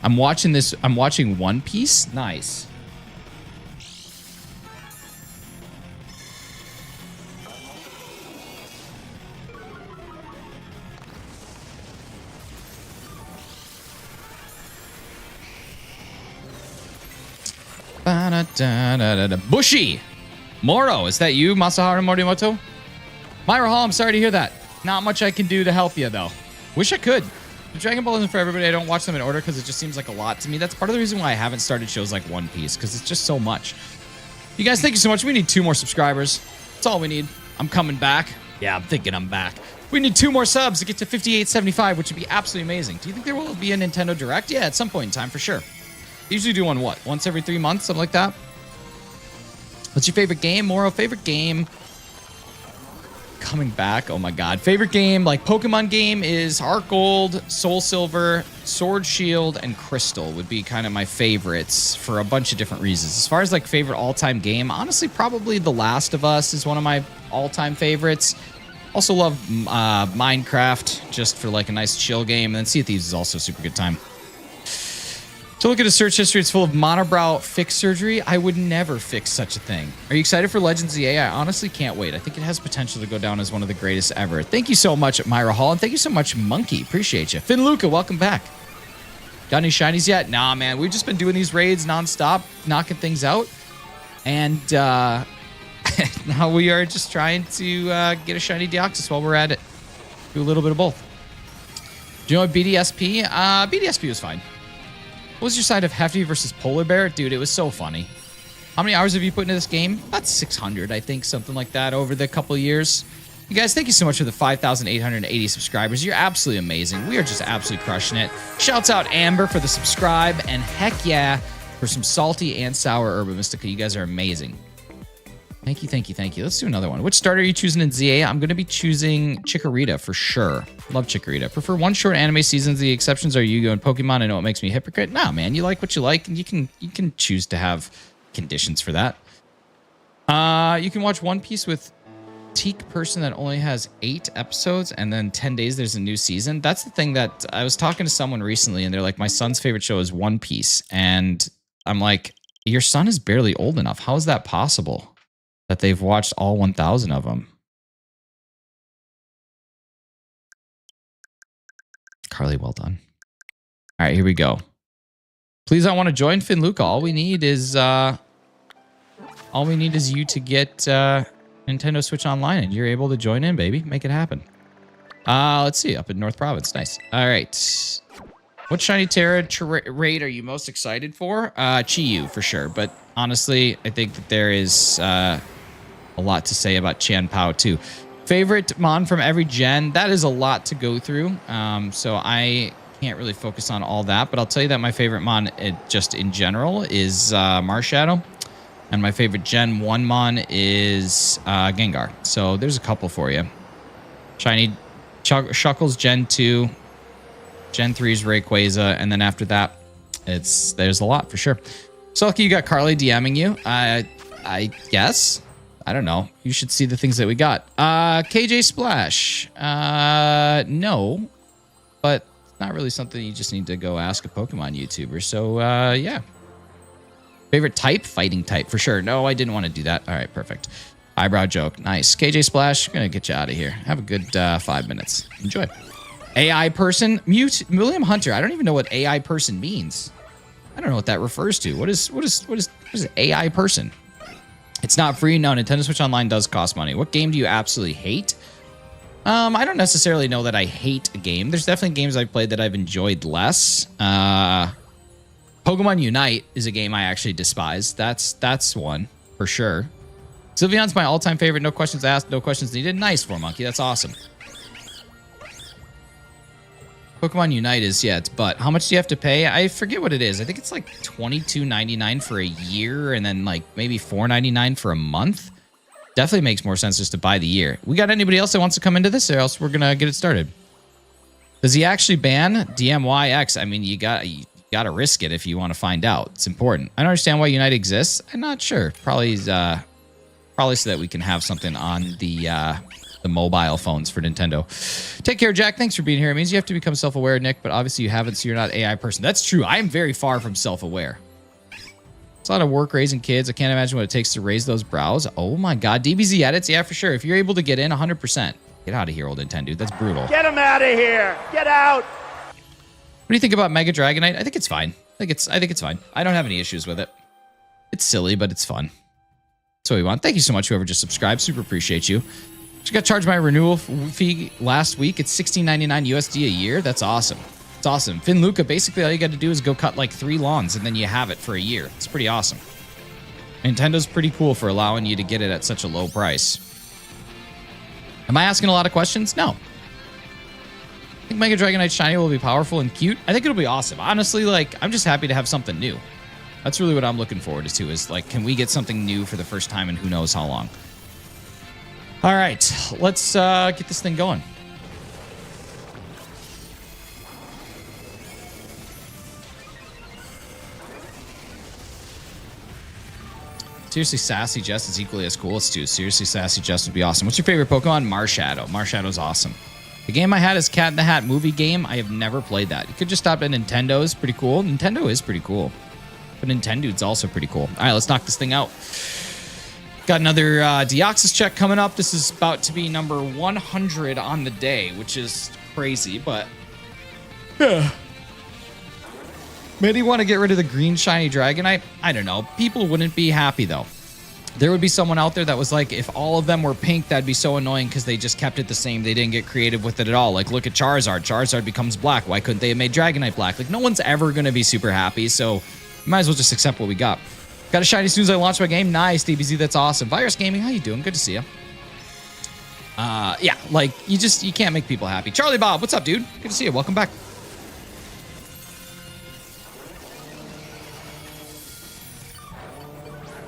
I'm watching this. I'm watching One Piece. Nice. Bushy! Moro, is that you, Masaharu Morimoto? Myra Hall, I'm sorry to hear that. Not much I can do to help you, though. Wish I could. The Dragon Ball isn't for everybody. I don't watch them in order because it just seems like a lot to me. That's part of the reason why I haven't started shows like One Piece, because it's just so much. You guys, thank you so much. We need 2 more subscribers. That's all we need. I'm coming back. Yeah, I'm thinking I'm back. We need 2 more subs to get to 5875, which would be absolutely amazing. Do you think there will be a Nintendo Direct? Yeah, at some point in time, for sure. Usually do one, what? Once every 3 months, something like that? What's your favorite game? Moro, favorite game? Coming back. Oh my god. Favorite game, like Pokemon game, is Heart Gold, Soul Silver, Sword Shield, and Crystal would be kind of my favorites for a bunch of different reasons. As far as like favorite all-time game, honestly, probably The Last of Us is one of my all-time favorites. Also love Minecraft, just for like a nice chill game. And then Sea of Thieves is also a super good time. To look at a search history, it's full of monobrow fix surgery. I would never fix such a thing. Are you excited for Legends EA? I honestly can't wait. I think it has potential to go down as one of the greatest ever. Thank you so much, Myra Hall, and thank you so much, Monkey. Appreciate you. Finn Luca, welcome back. Got any shinies yet? Nah, man. We've just been doing these raids nonstop, knocking things out. And now we are just trying to get a shiny Deoxys while we're at it. Do a little bit of both. Do you know what BDSP? BDSP was fine. What was your side of Hefty versus Polar Bear? Dude, it was so funny. How many hours have you put into this game? About 600, I think, something like that over the couple of years. You guys, thank you so much for the 5,880 subscribers. You're absolutely amazing. We are just absolutely crushing it. Shouts out Amber for the subscribe, and heck yeah for some salty and sour Herba Mystica. You guys are amazing. Thank you, thank you, thank you. Let's do another one. Which starter are you choosing in ZA? I'm going to be choosing Chikorita for sure. Love Chikorita. Prefer one short anime seasons. The exceptions are Yu-Gi-Oh! And Pokemon. I know it makes me a hypocrite. Nah, man, you like what you like, and you can choose to have conditions for that. You can watch One Piece with critique person that only has 8 episodes and then 10 days there's a new season. That's the thing that I was talking to someone recently and they're like, my son's favorite show is One Piece. And I'm like, your son is barely old enough. How is that possible that they've watched all 1,000 of them? Carly, well done. All right, here we go. Please, I want to join Finluca. All we need is you to get Nintendo Switch Online, and you're able to join in, baby. Make it happen. Let's see, up in North Province. Nice. All right. What Shiny Terra raid are you most excited for? Chi-Yu, for sure. But honestly, I think that there is a lot to say about Qian Pao, too. Favorite Mon from every gen? That is a lot to go through. So I can't really focus on all that. But I'll tell you that my favorite Mon, just in general, is Marshadow. And my favorite Gen 1 Mon is Gengar. So there's a couple for you. Shiny Shuckles Gen 2. Gen 3 is Rayquaza. And then after that, there's a lot for sure. Sulky, you got Carly DMing you. I guess. I don't know. You should see the things that we got. KJ Splash. No. But it's not really something you just need to go ask a Pokemon YouTuber. So, yeah. Favorite type? Fighting type, for sure. No, I didn't want to do that. All right, perfect. Eyebrow joke. Nice. KJ Splash, I'm going to get you out of here. Have a good 5 minutes. Enjoy. AI person? William Hunter. I don't even know what AI person means. I don't know what that refers to. What is AI person? It's not free. No, Nintendo Switch Online does cost money. What game do you absolutely hate? I don't necessarily know that I hate a game. There's definitely games I've played that I've enjoyed less. Pokemon Unite is a game I actually despise. That's one for sure. Sylveon's my all-time favorite. No questions asked, no questions needed. Nice, for Monkey. That's awesome. Pokemon Unite is, yeah, it's but. How much do you have to pay? I forget what it is. I think it's like $22.99 for a year and then like maybe $4.99 for a month. Definitely makes more sense just to buy the year. We got anybody else that wants to come into this or else we're going to get it started? Does he actually ban DMYX? I mean, you got to risk it if you want to find out. It's important. I don't understand why Unite exists. I'm not sure. Probably so that we can have something on the mobile phones for Nintendo. Take care, Jack. Thanks for being here. It means you have to become self-aware, Nick, but obviously you haven't, so you're not an AI person. That's true. I am very far from self-aware. It's a lot of work raising kids. I can't imagine what it takes to raise those brows. Oh my God. DBZ edits? Yeah, for sure. If you're able to get in, 100%. Get out of here, old Nintendo. That's brutal. Get him out of here! Get out! What do you think about Mega Dragonite? I think it's fine. I think it's fine. I don't have any issues with it. It's silly, but it's fun. That's what we want. Thank you so much, whoever just subscribed. Super appreciate you. Just got charged my renewal fee last week. It's $16.99 USD a year. That's awesome. It's awesome. Finluca, basically all you got to do is go cut like 3 lawns and then you have it for a year. It's pretty awesome. Nintendo's pretty cool for allowing you to get it at such a low price. Am I asking a lot of questions? No. I think Mega Dragonite Shiny will be powerful and cute. I think it'll be awesome. Honestly, like, I'm just happy to have something new. That's really what I'm looking forward to, is like, can we get something new for the first time in who knows how long? All right, let's get this thing going. Seriously, Sassy Jess is equally as cool. Let's do. Seriously, Sassy Jess would be awesome. What's your favorite Pokemon? Marshadow. Marshadow's awesome. The game I had is Cat in the Hat movie game. I have never played that. You could just stop at Nintendo. It's pretty cool. Nintendo is pretty cool. But Nintendo's also pretty cool. All right, let's knock this thing out. Got another Deoxys check coming up. This is about to be number 100 on the day, which is crazy, but... yeah. Maybe want to get rid of the green shiny Dragonite? I don't know. People wouldn't be happy, though. There would be someone out there that was like, if all of them were pink, that'd be so annoying because they just kept it the same. They didn't get creative with it at all. Like, look at Charizard. Charizard becomes black. Why couldn't they have made Dragonite black? Like, no one's ever going to be super happy, so might as well just accept what we got. Got a shiny as soon as I launch my game. Nice, DBZ. That's awesome. Virus Gaming, how you doing? Good to see you. Yeah, like, you can't make people happy. Charlie Bob, what's up, dude? Good to see you. Welcome back.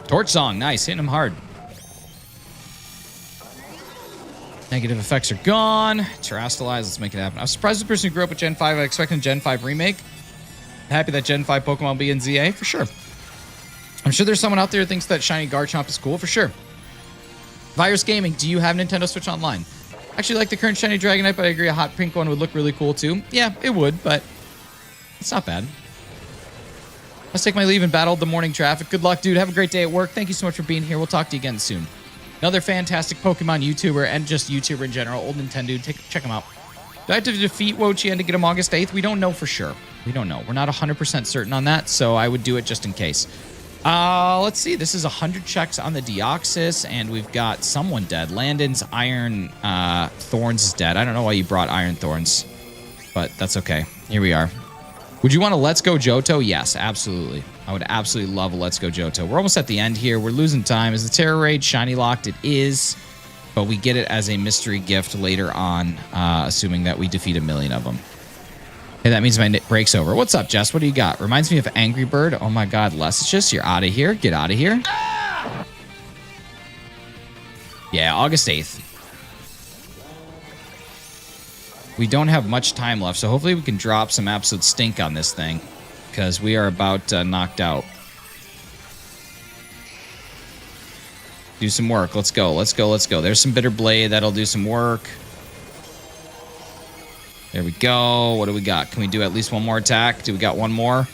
Torch Song, nice. Hitting him hard. Negative effects are gone. Terrastalize, let's make it happen. I was surprised the person who grew up with Gen 5. I expected a Gen 5 remake. Happy that Gen 5 Pokemon will be in ZA, for sure. I'm sure there's someone out there who thinks that Shiny Garchomp is cool, for sure. Virus Gaming, do you have Nintendo Switch Online? Actually like the current shiny Dragonite, but I agree a hot pink one would look really cool too. Yeah, it would, but it's not bad. Let's take my leave and battle the morning traffic. Good luck, dude. Have a great day at work. Thank you so much for being here. We'll talk to you again soon. Another fantastic Pokemon YouTuber and just YouTuber in general. Old Nintendo. Check him out. Do I have to defeat WO-CHIEN to get him August 8th? We don't know for sure. We don't know. We're not 100% certain on that, so I would do it just in case. Let's see. This is 100 checks on the Deoxys, and we've got someone dead. Landon's Iron Thorns is dead. I don't know why you brought Iron Thorns, but that's okay. Here we are. Would you want a Let's Go Johto? Yes, absolutely. I would absolutely love a Let's Go Johto. We're almost at the end here. We're losing time. Is the Terror Raid shiny locked? It is, but we get it as a mystery gift later on, assuming that we defeat 1,000,000 of them. Hey, that means my break's over. What's up, Jess? What do you got? Reminds me of Angry Bird. Oh my God, Lessicious, you're out of here. Get out of here. Yeah, August 8th. We don't have much time left, so hopefully we can drop some absolute stink on this thing, because we are about knocked out. Do some work. Let's go. Let's go. Let's go. There's some Bitter Blade. That'll do some work. There we go. What do we got? Can we do at least one more attack? Do we got one more?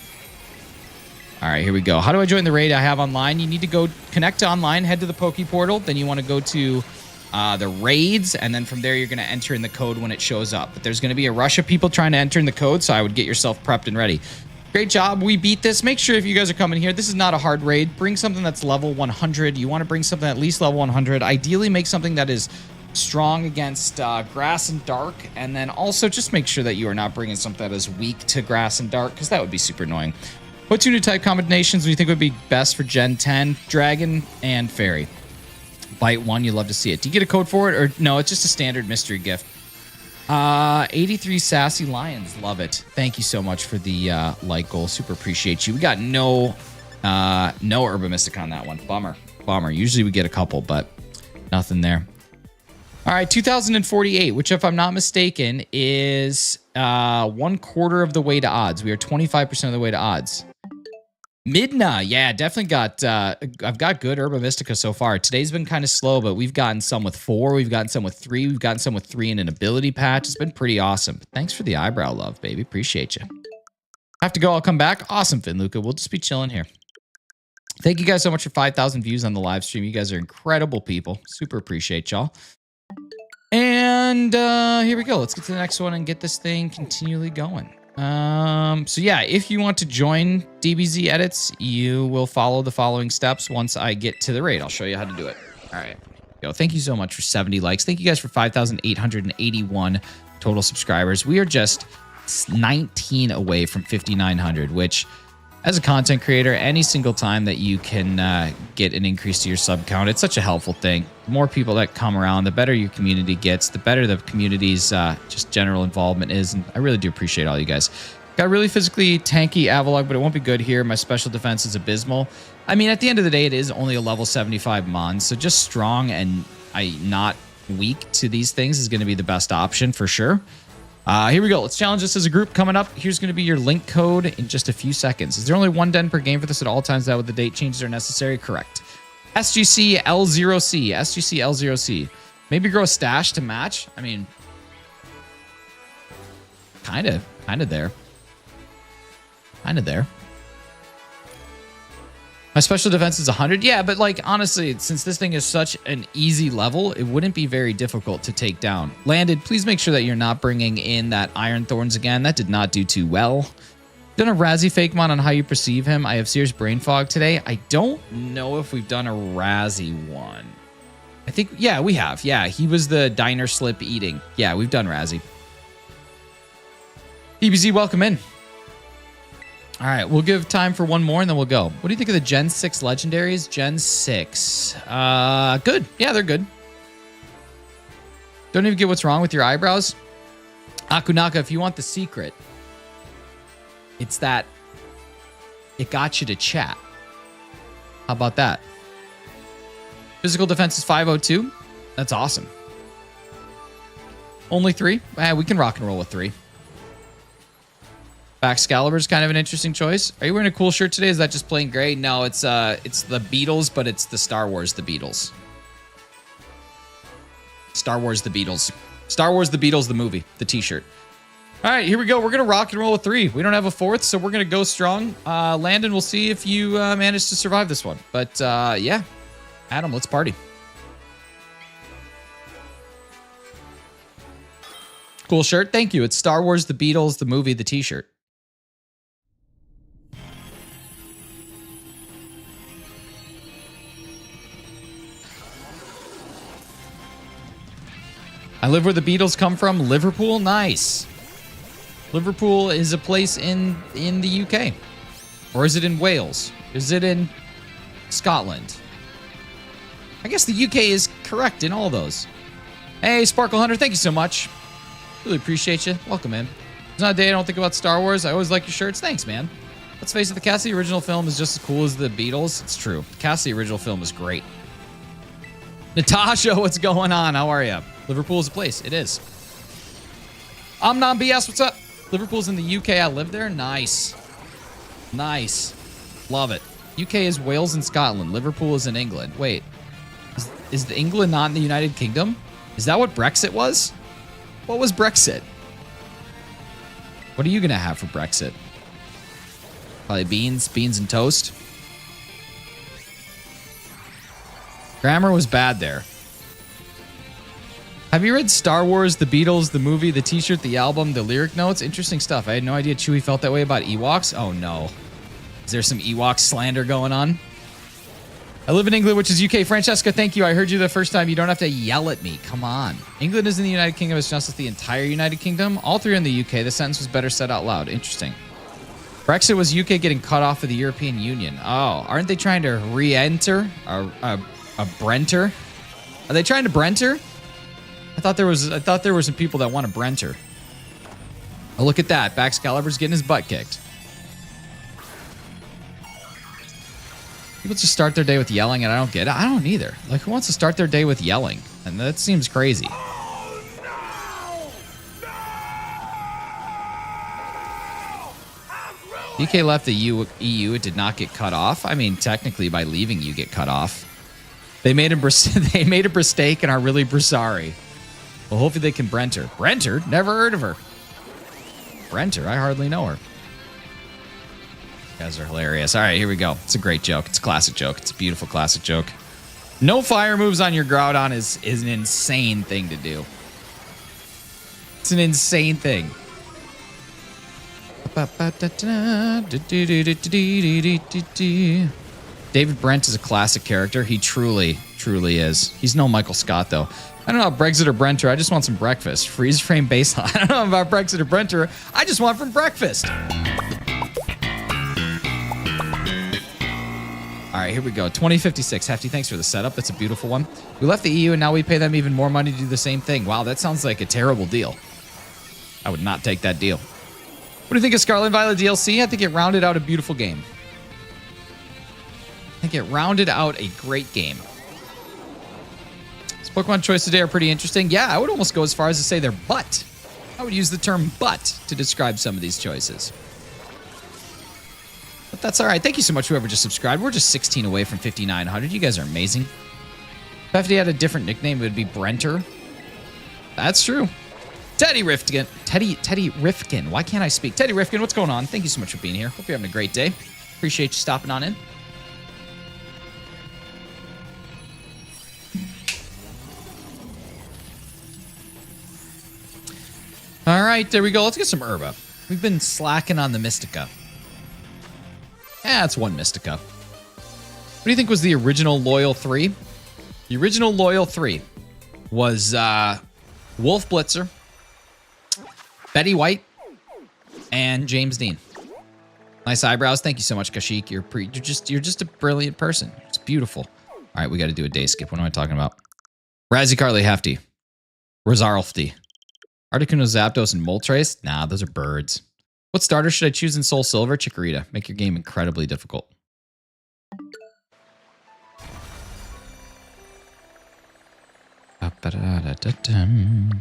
All right, here we go. How do I join the raid I have online? You need to go connect to online, head to the Poke Portal. Then you want to go to the raids, and then from there you're going to enter in the code when it shows up. But there's going to be a rush of people trying to enter in the code, so I would get yourself prepped and ready. Great job. We beat this. Make sure if you guys are coming here, this is not a hard raid. Bring something that's level 100. You want to bring something at least level 100. Ideally, make something that is strong against grass and dark, and then also just make sure that you are not bringing something that is weak to grass and dark, because that would be super annoying. What two new type combinations do you think would be best for Gen 10? Dragon and Fairy. Bite one, you love to see it. Do you get a code for it, or no? It's just a standard mystery gift. 83 Sassy Lions, love it. Thank you so much for the like goal. Super appreciate you. We got no Herba Mystic on that one. Bummer. Usually we get a couple, but nothing there. All right, 2048, which if I'm not mistaken is 1/4 of the way to odds. We are 25% of the way to odds. Midna, yeah, definitely got, I've got good Herba Mystica so far. Today's been kind of slow, but we've gotten some with 4, we've gotten some with 3, we've gotten some with 3 in an ability patch. It's been pretty awesome. Thanks for the eyebrow love, baby. Appreciate you. I have to go, I'll come back. Awesome, Finluca. We'll just be chilling here. Thank you guys so much for 5,000 views on the live stream. You guys are incredible people. Super appreciate y'all. And here we go. Let's get to the next one and get this thing continually going. So yeah, if you want to join DBZ Edits, you will follow the following steps once I get to the raid. I'll show you how to do it. All right. Yo, thank you so much for 70 likes. Thank you guys for 5,881 total subscribers. We are just 19 away from 5,900, which as a content creator, any single time that you can get an increase to your sub count, it's such a helpful thing. The more people that come around, the better your community gets, the better the community's just general involvement is. And I really do appreciate all you guys. Got really physically tanky Avalok, but it won't be good here. My special defense is abysmal. I mean, at the end of the day, it is only a level 75 Mon, so just strong and not weak to these things is going to be the best option for sure. Here we go. Let's challenge this as a group coming up. Here's going to be your link code in just a few seconds. Is there only one den per game for this at all times? That with the date changes are necessary? Correct. SGC L0C. SGC L0C. Maybe grow a stash to match. I mean, kind of there. Kind of there. My special defense is 100. Yeah, but like, honestly, since this thing is such an easy level, it wouldn't be very difficult to take down. Landed, please make sure that you're not bringing in that Iron Thorns again. That did not do too well. Done a Razzie Fakemon on how you perceive him. I have serious brain fog today. I don't know if we've done a Razzie one. I think, yeah, we have. Yeah, he was the diner slip eating. Yeah, we've done Razzie. DBZ, welcome in. All right, we'll give time for one more and then we'll go. What do you think of the Gen 6 legendaries? Gen 6. Good. Yeah, they're good. Don't even get what's wrong with your eyebrows. Akunaka, if you want the secret, it's that it got you to chat. How about that? Physical defense is 502. That's awesome. Only 3? We can rock and roll with 3. Excalibur is kind of an interesting choice. Are you wearing a cool shirt today? Is that just plain gray? No, it's the Beatles, but it's the Star Wars The Beatles. Star Wars The Beatles. Star Wars The Beatles, the movie, the t-shirt. All right, here we go. We're going to rock and roll with 3. We don't have a 4th, so we're going to go strong. Landon, we'll see if you manage to survive this one. But yeah, Adam, let's party. Cool shirt. Thank you. It's Star Wars The Beatles, the movie, the t-shirt. I live where the Beatles come from. Liverpool? Nice. Liverpool is a place in the UK. Or is it in Wales? Is it in Scotland? I guess the UK is correct in all those. Hey, Sparkle Hunter, thank you so much. Really appreciate you. Welcome in. There's not a day I don't think about Star Wars. I always like your shirts. Thanks, man. Let's face it, the cast of the original film is just as cool as the Beatles. It's true. The cast of the original film is great. Natasha, what's going on? How are you? Liverpool is a place. It is. I'm non BS. What's up? Liverpool's in the UK. I live there. Nice. Nice. Love it. UK is Wales and Scotland. Liverpool is in England. Wait. Is the England not in the United Kingdom? Is that what Brexit was? What was Brexit? What are you going to have for Brexit? Probably beans. Beans and toast. Grammar was bad there. Have you read Star Wars, The Beatles, the movie, the t-shirt, the album, the lyric notes? Interesting stuff. I had no idea Chewie felt that way about Ewoks. Oh, no. Is there some Ewok slander going on? I live in England, which is UK. Francesca, thank you. I heard you the first time. You don't have to yell at me. Come on. England is in the United Kingdom. It's just as the entire United Kingdom. All 3 are in the UK. The sentence was better said out loud. Interesting. Brexit was UK getting cut off of the European Union. Oh, aren't they trying to re-enter? A Brenter? Are they trying to Brenter? I thought there were some people that want a Brenter. Oh, look at that. Baxcalibur's getting his butt kicked. People just start their day with yelling, and I don't get it. I don't either. Like, who wants to start their day with yelling? And that seems crazy. UK left the EU. It did not get cut off. I mean, technically, by leaving, you get cut off. They made a mistake and are really sorry. Well, hopefully they can Brenter. Brenter? Never heard of her. Brenter? I hardly know her. You guys are hilarious. All right, here we go. It's a great joke. It's a classic joke. It's a beautiful classic joke. No fire moves on your Groudon is an insane thing to do. It's an insane thing. David Brent is a classic character. He truly is. He's no Michael Scott, though. I don't know about Brexit or Brenter. I just want some breakfast. Freeze frame baseline. I don't know about Brexit or Brenter. I just want from breakfast. All right, here we go. 2056. Hefty, thanks for the setup. That's a beautiful one. We left the EU and now we pay them even more money to do the same thing. Wow, that sounds like a terrible deal. I would not take that deal. What do you think of Scarlet and Violet DLC? I think it rounded out a beautiful game. I think it rounded out a great game. These Pokemon choices today are pretty interesting. Yeah, I would almost go as far as to say they're butt. I would use the term butt to describe some of these choices. But that's all right. Thank you so much, whoever just subscribed. We're just 16 away from 5,900. You guys are amazing. If FD had a different nickname, it would be Brenter. That's true. Teddy Rifkin. Teddy Rifkin. Why can't I speak? Teddy Rifkin, what's going on? Thank you so much for being here. Hope you're having a great day. Appreciate you stopping on in. All right, there we go. Let's get some Herba. We've been slacking on the Mystica. It's one Mystica. What do you think was the original Loyal 3? The original Loyal 3 was Wolf Blitzer, Betty White, and James Dean. Nice eyebrows. Thank you so much, Kashyyyk. You're just a brilliant person. It's beautiful. All right, we got to do a day skip. What am I talking about? Razzie Carly Hefty. Rosarlfty. Articuno Zapdos and Moltres? Nah, those are birds. What starter should I choose in Soul Silver? Chikorita. Make your game incredibly difficult.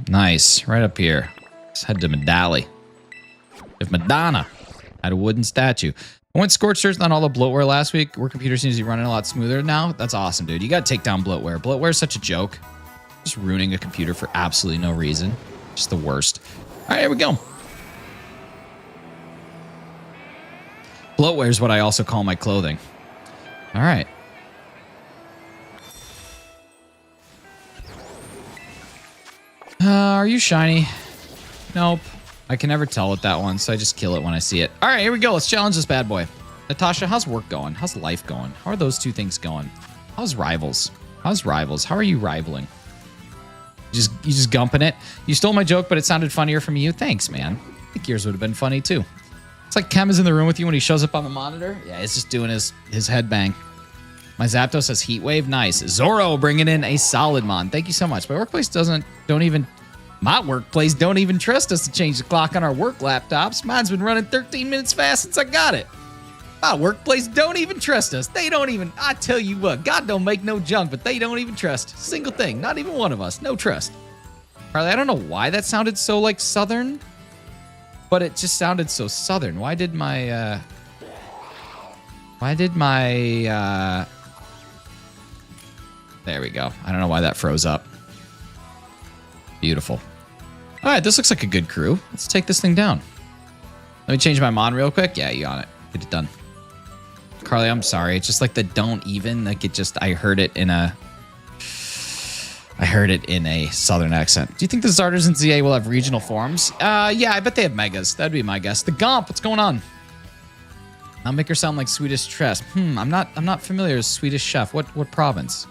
Nice. Right up here. Let's head to Medali. If Madonna had a wooden statue. I went scorched earth on all the bloatware last week. Your computer seems to be running a lot smoother now. That's awesome, dude. You got to take down bloatware. Bloatware is such a joke. Just ruining a computer for absolutely no reason. Just the worst. All right, here we go. Bloatware is what I also call my clothing. All right. Are you shiny? Nope. I can never tell with that one, so I just kill it when I see it. All right, here we go. Let's challenge this bad boy. Natasha, how's work going? How's life going? How are those two things going? How's rivals? How's rivals? How are you rivaling? You just gumping it? You stole my joke, but it sounded funnier from you. Thanks, man. I think yours would have been funny, too. It's like Kem is in the room with you when he shows up on the monitor. Yeah, he's just doing his headbang. My Zapdos says heat wave. Nice. Zorro bringing in a solid mon. Thank you so much. My workplace don't even trust us to change the clock on our work laptops. Mine's been running 13 minutes fast since I got it. My workplace don't even trust us. They don't even, I tell you what, God don't make no junk, but they don't even trust. Single thing. Not even one of us. No trust. Carly, I don't know why that sounded so like Southern, but it just sounded so Southern. Why did my, there we go. I don't know why that froze up. Beautiful. All right, this looks like a good crew. Let's take this thing down. Let me change my mon real quick. Yeah, you on it. Get it done. Carly, I'm sorry. It's just like the don't even, like it just, I heard it in a Southern accent. Do you think the starters in ZA will have regional forms? Yeah, I bet they have megas. That'd be my guess. The Gomp, what's going on? I'll make her sound like Swedish chef. I'm not familiar with Swedish chef. What province?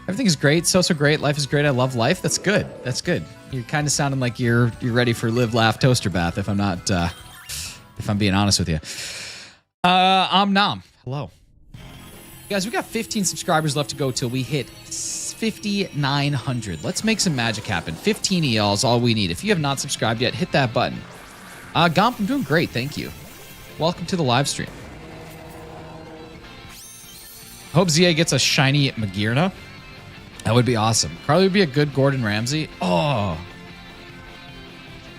Everything is great. So great. Life is great. I love life. That's good. That's good. You're kind of sounding like you're ready for live, laugh, toaster bath. If I'm not, if I'm being honest with you. I'm Nam. Hello. Guys, we got 15 subscribers left to go till we hit 5,900. Let's make some magic happen. 15 of y'all is all we need. If you have not subscribed yet, hit that button. Gomp, I'm doing great. Thank you. Welcome to the live stream. Hope ZA gets a shiny Magearna. That would be awesome. Carly would be a good Gordon Ramsay. Oh.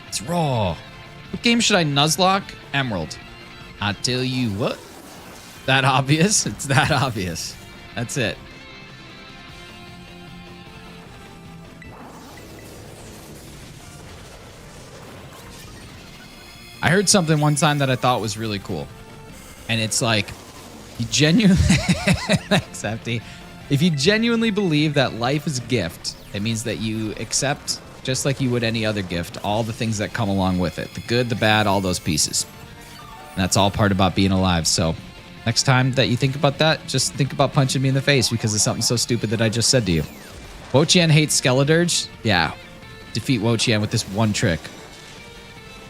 It's raw. What game should I Nuzlocke? Emerald. I tell you what. That obvious? It's that obvious. That's it. I heard something one time that I thought was really cool. And it's like, you genuinely... Thanks, FD. If you genuinely believe that life is a gift, it means that you accept, just like you would any other gift, all the things that come along with it. The good, the bad, all those pieces. And that's all part about being alive. So next time that you think about that, just think about punching me in the face because of something so stupid that I just said to you. WO-CHIEN hates Skeledirge? Yeah. Defeat WO-CHIEN with this one trick.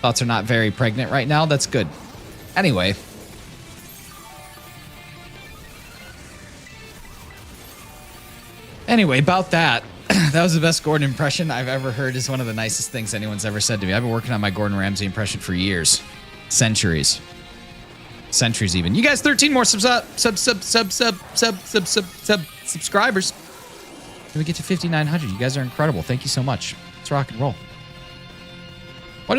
Thoughts are not very pregnant right now. That's good. Anyway. Anyway, about that. That was the best Gordon impression I've ever heard. Is one of the nicest things anyone's ever said to me. I've been working on my Gordon Ramsay impression for years. Centuries. Centuries even. You guys, 13 more subscribers. Then we get to 5,900. You guys are incredible. Thank you so much. Let's rock and roll. Why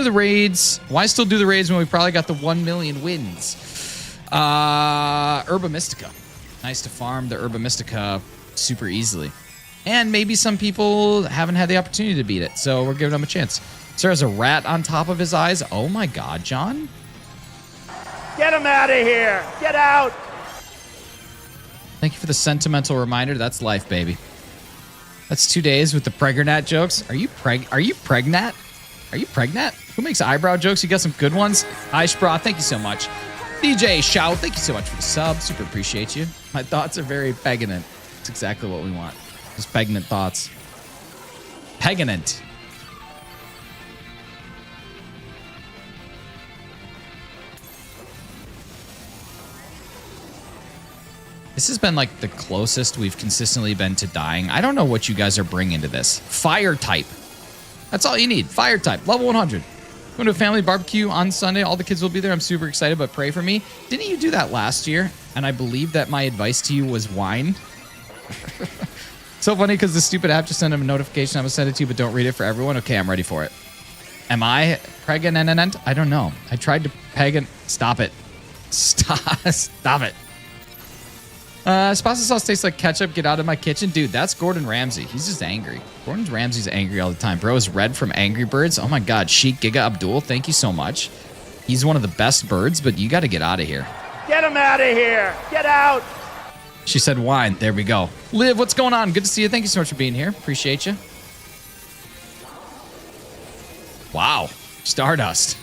still do the raids when we probably got the 1 million wins? Herba Mystica. Nice to farm the Herba Mystica super easily. And maybe some people haven't had the opportunity to beat it, so we're giving them a chance. Sir has a rat on top of his eyes. Oh my god, John. Get him out of here! Get out! Thank you for the sentimental reminder. That's life, baby. That's 2 days with the pregnant jokes. Are you pregnant? Are you pregnant? Who makes eyebrow jokes? You got some good ones? Ishbra, thank you so much. DJ Shout, thank you so much for the sub. Super appreciate you. My thoughts are very pregnant. It's exactly what we want. Just pregnant thoughts. Pregnant. This has been like the closest we've consistently been to dying. I don't know what you guys are bringing to this. Fire type. That's all you need. Fire type. Level 100. Going to a family barbecue on Sunday. All the kids will be there. I'm super excited, but pray for me. Didn't you do that last year? And I believe that my advice to you was wine. So funny because the stupid app just sent him a notification. I'm going to send it to you, but don't read it for everyone. Okay, I'm ready for it. Am I pregnant? I don't know. I tried to Stop it. Stop it. Pasta sauce tastes like ketchup. Get out of my kitchen. Dude, that's Gordon Ramsay. He's just angry. Gordon Ramsay's angry all the time. Bro is red from Angry Birds. Oh my God. Sheik Giga Abdul, thank you so much. He's one of the best birds, but you got to get out of here. Get him out of here! Get out! She said wine. There we go. Liv, what's going on? Good to see you. Thank you so much for being here. Appreciate you. Wow. Stardust.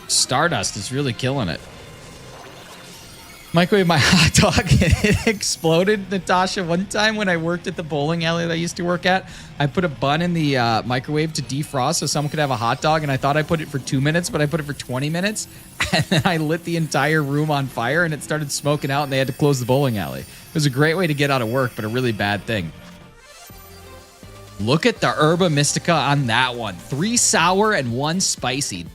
Stardust is really killing it. Microwave my hot dog and it exploded, Natasha. One time when I worked at the bowling alley that I used to work at, I put a bun in the microwave to defrost so someone could have a hot dog, and I thought I put it for 2 minutes, but I put it for 20 minutes, and then I lit the entire room on fire, and it started smoking out, and they had to close the bowling alley. It was a great way to get out of work, but a really bad thing. Look at the Herba Mystica on that one. 3 sour and 1 spicy.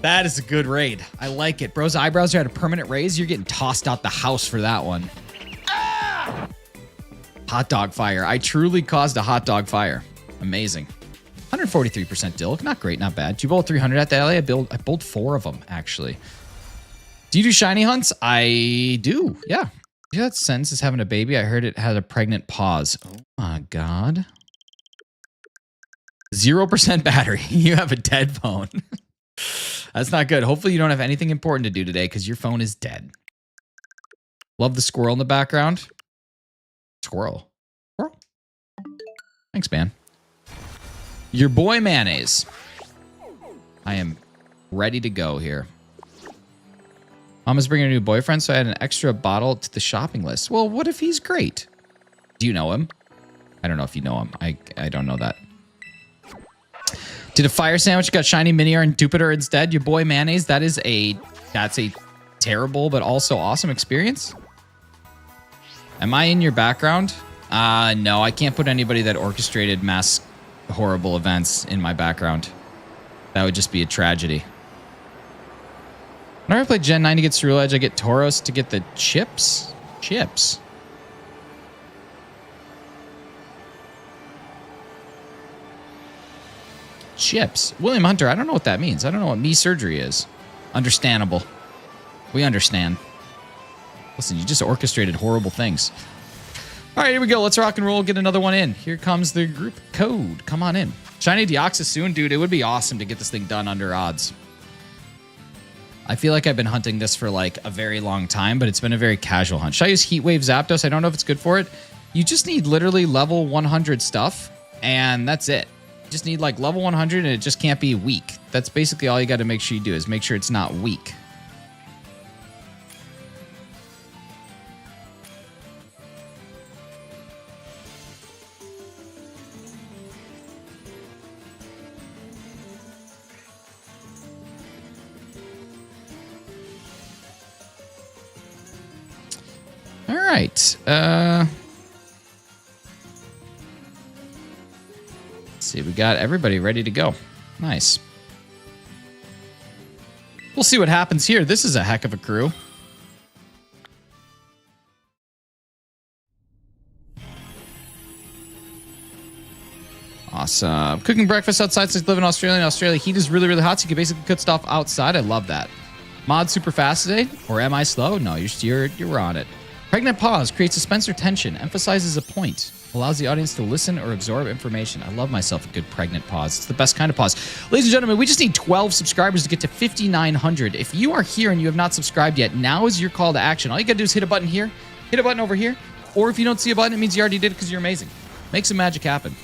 That is a good raid. I like it. Bro's eyebrows are at a permanent raise. You're getting tossed out the house for that one. Ah! Hot dog fire. I truly caused a hot dog fire. Amazing. 143% dill. Not great, not bad. Did you bowl 300 at the alley? I bowled 4 of them, actually. Do you do shiny hunts? I do, yeah. Yeah, that Sense is having a baby. I heard it had a pregnant pause. Oh my God. 0% battery. You have a dead phone. That's not good. Hopefully you don't have anything important to do today because your phone is dead. Love the squirrel in the background. Squirrel. Squirrel. Thanks, man. Your boy Mayonnaise. I am ready to go here. Mama's bringing a new boyfriend, so I had an extra bottle to the shopping list. Well, what if he's great? Do you know him? I don't know if you know him. I don't know that. Did a fire sandwich, got shiny minior and Jupiter instead. Your boy Mayonnaise, that's a terrible but also awesome experience. Am I in your background? No, I can't put anybody that orchestrated mass horrible events in my background. That would just be a tragedy. Whenever I play Gen 9 to get Cerulean Edge, I get Tauros to get the chips. Chips. Chips. William Hunter, I don't know what that means. I don't know what me surgery is. Understandable. We understand. Listen, you just orchestrated horrible things. All right, here we go. Let's rock and roll. Get another one in. Here comes the group code. Come on in. Shiny Deoxys soon. Dude, it would be awesome to get this thing done under odds. I feel like I've been hunting this for like a very long time, but it's been a very casual hunt. Should I use Heatwave Zapdos? I don't know if it's good for it. You just need literally level 100 stuff, and that's it. You just need like level 100, and it just can't be weak. That's basically all you got to make sure you do, is make sure it's not weak. All right. Let's see. We got everybody ready to go. Nice. We'll see what happens here. This is a heck of a crew. Awesome. Cooking breakfast outside since I live in Australia. In Australia, heat is really, really hot, so you can basically cook stuff outside. I love that. Mod super fast today? Or am I slow? No, you're on it. Pregnant pause creates suspense or tension, emphasizes a point, allows the audience to listen or absorb information. I love myself a good pregnant pause. It's the best kind of pause. Ladies and gentlemen, we just need 12 subscribers to get to 5,900. If you are here and you have not subscribed yet, now is your call to action. All you got to do is hit a button here, hit a button over here, or if you don't see a button, it means you already did it because you're amazing. Make some magic happen.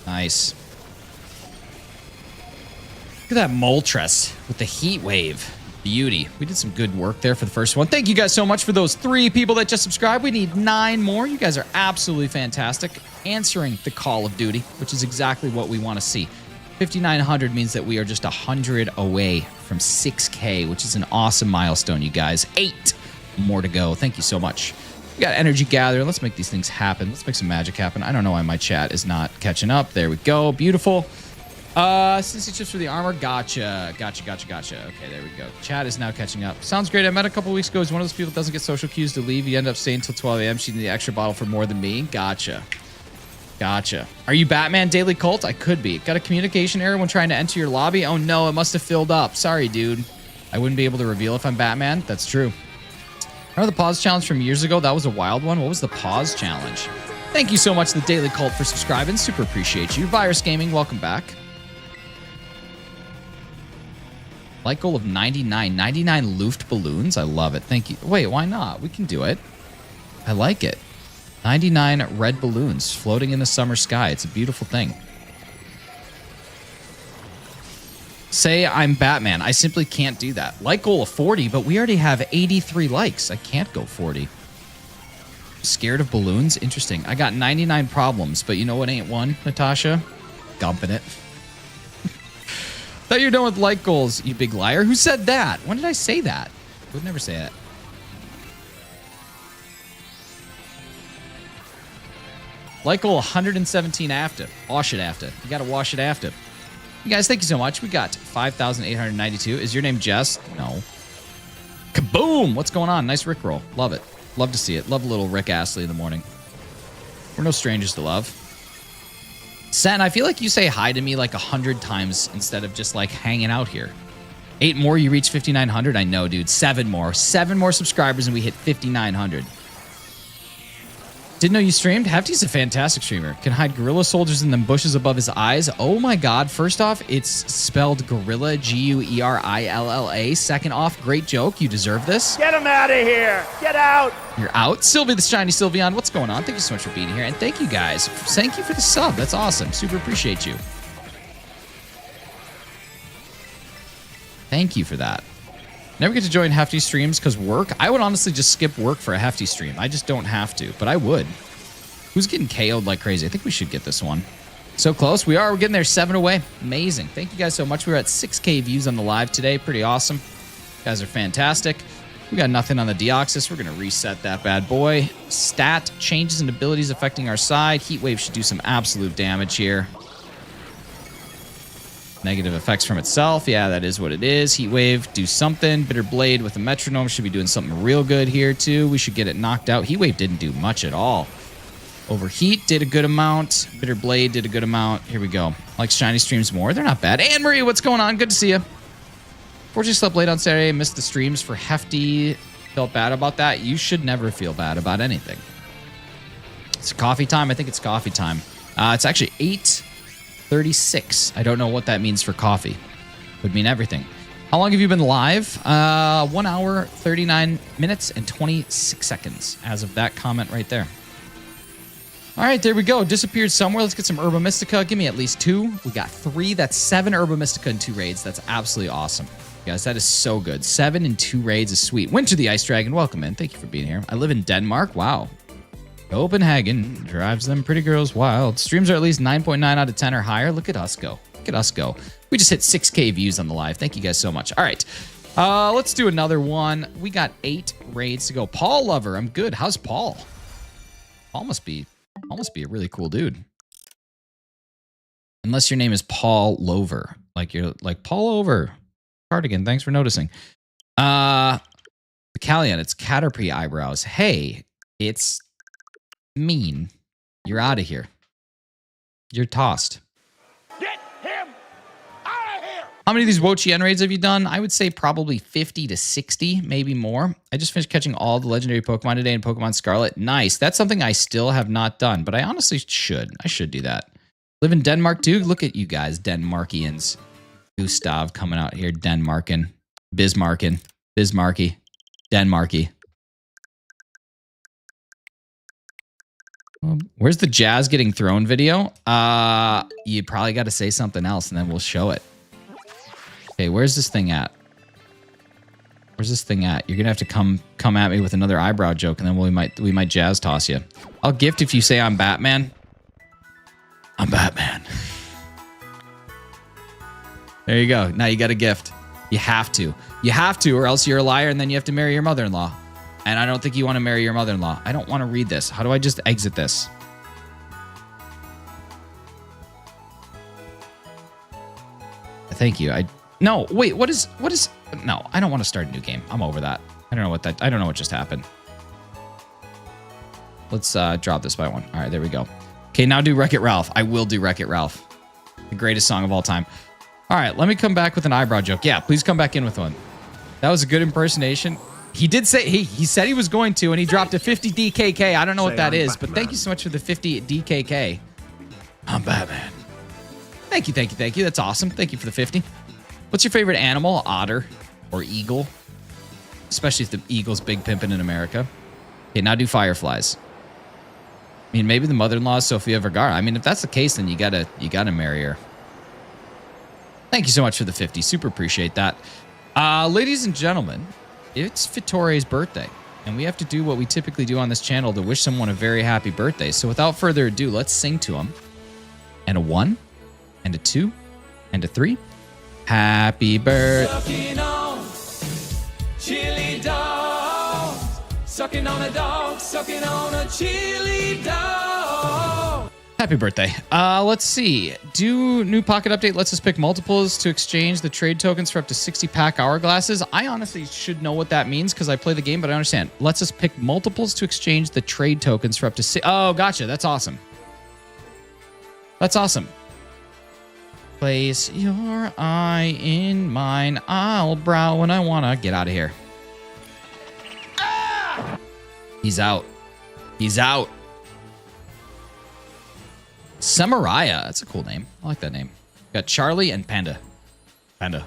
Nice. Look at that Moltres with the heat wave. Beauty. We did some good work there for the first one. Thank you guys so much for those 3 people that just subscribed. We need 9 more. You guys are absolutely fantastic. Answering the call of duty, which is exactly what we want to see. 5,900 means that we are just 100 away from 6K, which is an awesome milestone, you guys. 8 more to go. Thank you so much. We got energy gathering. Let's make these things happen. Let's make some magic happen. I don't know why my chat is not catching up. There we go. Beautiful. Sissy chips for the armor. Gotcha. Okay, there we go. Chat is now catching up. Sounds great. I met a couple weeks ago. He's one of those people that doesn't get social cues to leave. You end up staying until 12 a.m. She needs the extra bottle for more than me. Gotcha. Gotcha. Are you Batman Daily Cult? I could be. Got a communication error when trying to enter your lobby? Oh no, it must have filled up. Sorry, dude. I wouldn't be able to reveal if I'm Batman. That's true. Remember the pause challenge from years ago? That was a wild one. What was the pause challenge? Thank you so much, the Daily Cult, for subscribing. Super appreciate you. Virus Gaming, welcome back. Light goal of 99. 99 Luft balloons. I love it. Thank you. Wait, why not? We can do it. I like it. 99 red balloons floating in the summer sky. It's a beautiful thing. Say I'm Batman. I simply can't do that. Like goal of 40, but we already have 83 likes. I can't go 40. Scared of balloons? Interesting. I got 99 problems, but you know what ain't one, Natasha? Gumping it. Thought you were done with like goals, you big liar. Who said that? When did I say that? I would never say that. Like goal 117 after. Wash it after. You gotta wash it after. You guys, thank you so much. We got 5,892. Is your name Jess? No. Kaboom! What's going on? Nice Rickroll. Love it. Love to see it. Love a little Rick Astley in the morning. We're no strangers to love. Sen, I feel like you say hi to me like 100 times instead of just like hanging out here. 8 more, you reach 5,900. I know, dude. 7 more. 7 more subscribers and we hit 5,900. Didn't know you streamed? Hefty's a fantastic streamer. Can hide gorilla soldiers in them bushes above his eyes. Oh my god. First off, it's spelled gorilla, G-U-E-R-I-L-L-A. Second off, great joke. You deserve this. Get him out of here! Get out! You're out. Sylvie the Shiny Sylveon, what's going on? Thank you so much for being here. And thank you guys. Thank you for the sub. That's awesome. Super appreciate you. Thank you for that. Never get to join Hefty streams because work. I would honestly just skip work for a Hefty stream. I just don't have to, but I would. Who's getting KO'd like crazy? I think we should get this one. So close. We are. We're getting there 7 away. Amazing. Thank you guys so much. We're at 6K views on the live today. Pretty awesome. You guys are fantastic. We got nothing on the Deoxys. We're going to reset that bad boy. Stat changes and abilities affecting our side. Heat Wave should do some absolute damage here. Negative effects from itself. Yeah, that is what it is. Heat Wave, do something. Bitter Blade with a metronome should be doing something real good here, too. We should get it knocked out. Heat Wave didn't do much at all. Overheat did a good amount. Bitter Blade did a good amount. Here we go. Like Shiny streams more. They're not bad. Anne Marie, what's going on? Good to see you. Fortunately, slept late on Saturday. Missed the streams for Hefty. Felt bad about that. You should never feel bad about anything. It's coffee time. I think it's coffee time. It's actually 8:36. I don't know what that means for coffee. Would mean everything. How long have you been live? 1 hour, 39 minutes, and 26 seconds as of that comment right there. All right, there we go. Disappeared somewhere. Let's get some Herba Mystica. Give me at least 2. We got 3. That's 7 Herba Mystica in 2 raids. That's absolutely awesome. Guys, that is so good. 7 in 2 raids is sweet. Winter the Ice Dragon, welcome in. Thank you for being here. I live in Denmark. Wow. Copenhagen drives them pretty girls wild. Streams are at least 9.9 out of 10 or higher. Look at us go. Look at us go. We just hit 6K views on the live. Thank you guys so much. All right. Let's do another one. We got 8 raids to go. Paul Lover, I'm good. How's Paul? Paul must be a really cool dude. Unless your name is Paul Lover. Like you're like Paul Over. Cardigan, thanks for noticing. Callion, it's Caterpie eyebrows. Hey, it's mean. You're out of here. You're tossed. Get him out of here! How many of these WO-CHIEN raids have you done? I would say probably 50 to 60, maybe more. I just finished catching all the legendary Pokemon today in Pokemon Scarlet. Nice. That's something I still have not done, but I honestly should. I should do that. Live in Denmark, too? Look at you guys, Denmarkians. Gustav coming out here, Denmarkin. Bismarckin. Bismarcky. Denmarky. Where's the Jazz getting thrown video? You probably got to say something else, and then we'll show it. Okay, where's this thing at? Where's this thing at? You're gonna have to come at me with another eyebrow joke, and then we might Jazz toss you. I'll gift if you say I'm Batman. I'm Batman. There you go. Now you got a gift. You have to. You have to, or else you're a liar, and then you have to marry your mother-in-law. And I don't think you want to marry your mother-in-law. I don't want to read this. How do I just exit this? Thank you. No, wait, what is no, I don't want to start a new game. I'm over that. I don't know what just happened. Let's drop this by 1. All right, there we go. Okay, now do Wreck-It Ralph. I will do Wreck-It Ralph. The greatest song of all time. All right, let me come back with an eyebrow joke. Yeah, please come back in with one. That was a good impersonation. He did say, he said he was going to, and he dropped a 50 DKK. I don't know what that is, but thank you so much for the 50 DKK. I'm Batman. Thank you, thank you, thank you. That's awesome. Thank you for the 50. What's your favorite animal? Otter or eagle? Especially if the eagle's big pimpin' in America. Okay, now do fireflies. I mean, maybe the mother-in-law is Sofia Vergara. I mean, if that's the case, then you gotta marry her. Thank you so much for the 50. Super appreciate that. Ladies and gentlemen, it's Vittori's birthday, and we have to do what we typically do on this channel to wish someone a very happy birthday. So without further ado, let's sing to him. And a 1, and a 2, and a 3. Happy birthday. Sucking on chili dogs. Sucking on a dog. Sucking on a chili dog. Happy birthday. Let's see. Do new pocket update lets us pick multiples to exchange the trade tokens for up to 60 pack hourglasses. I honestly should know what that means because I play the game, but I understand. Lets us pick multiples to exchange the trade tokens for up to Oh, gotcha. That's awesome. That's awesome. Place your eye in mine. I'll brow when I wanna. Get out of here. Ah! He's out. Samaraya. That's a cool name. I like that name. Got Charlie and Panda. I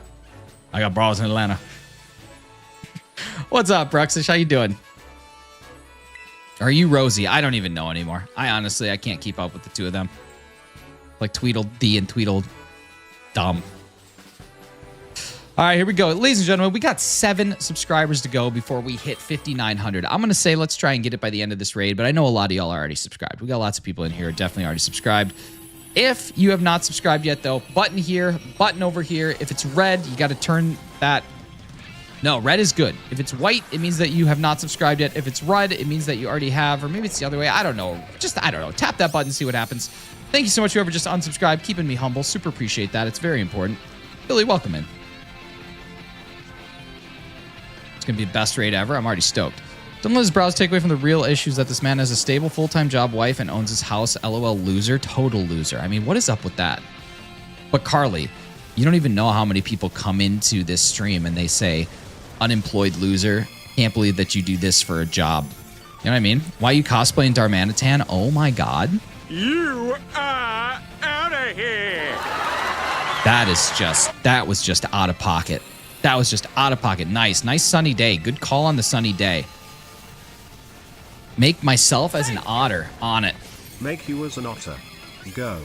got bras in Atlanta. What's up, Bruxish? How you doing? Are you Rosie? I don't even know anymore. I can't keep up with the two of them. Like Tweedledee and Tweedledum. All right, here we go. Ladies and gentlemen, we got 7 subscribers to go before we hit 5,900. I'm going to say let's try and get it by the end of this raid, but I know a lot of y'all are already subscribed. We got lots of people in here definitely already subscribed. If you have not subscribed yet, though, button here, button over here. If it's red, you got to turn that. No, red is good. If it's white, it means that you have not subscribed yet. If it's red, it means that you already have, or maybe it's the other way. I don't know. I don't know. Tap that button, see what happens. Thank you so much, whoever just unsubscribed, keeping me humble. Super appreciate that. It's very important. Billy, welcome in. Gonna be the best raid ever. I'm already stoked. Don't let his brows take away from the real issues that this man has a stable full-time job wife and owns his house. LOL loser. Total loser. I mean, what is up with that? But Carly, you don't even know how many people come into this stream and they say, unemployed loser. Can't believe that you do this for a job. You know what I mean? Why are you cosplaying Darmanitan? Oh my God. You are out of here. That was just out of pocket. That was just out of pocket. Nice sunny day. Good call on the sunny day. Make myself as an otter. On it. Make you as an otter. Go.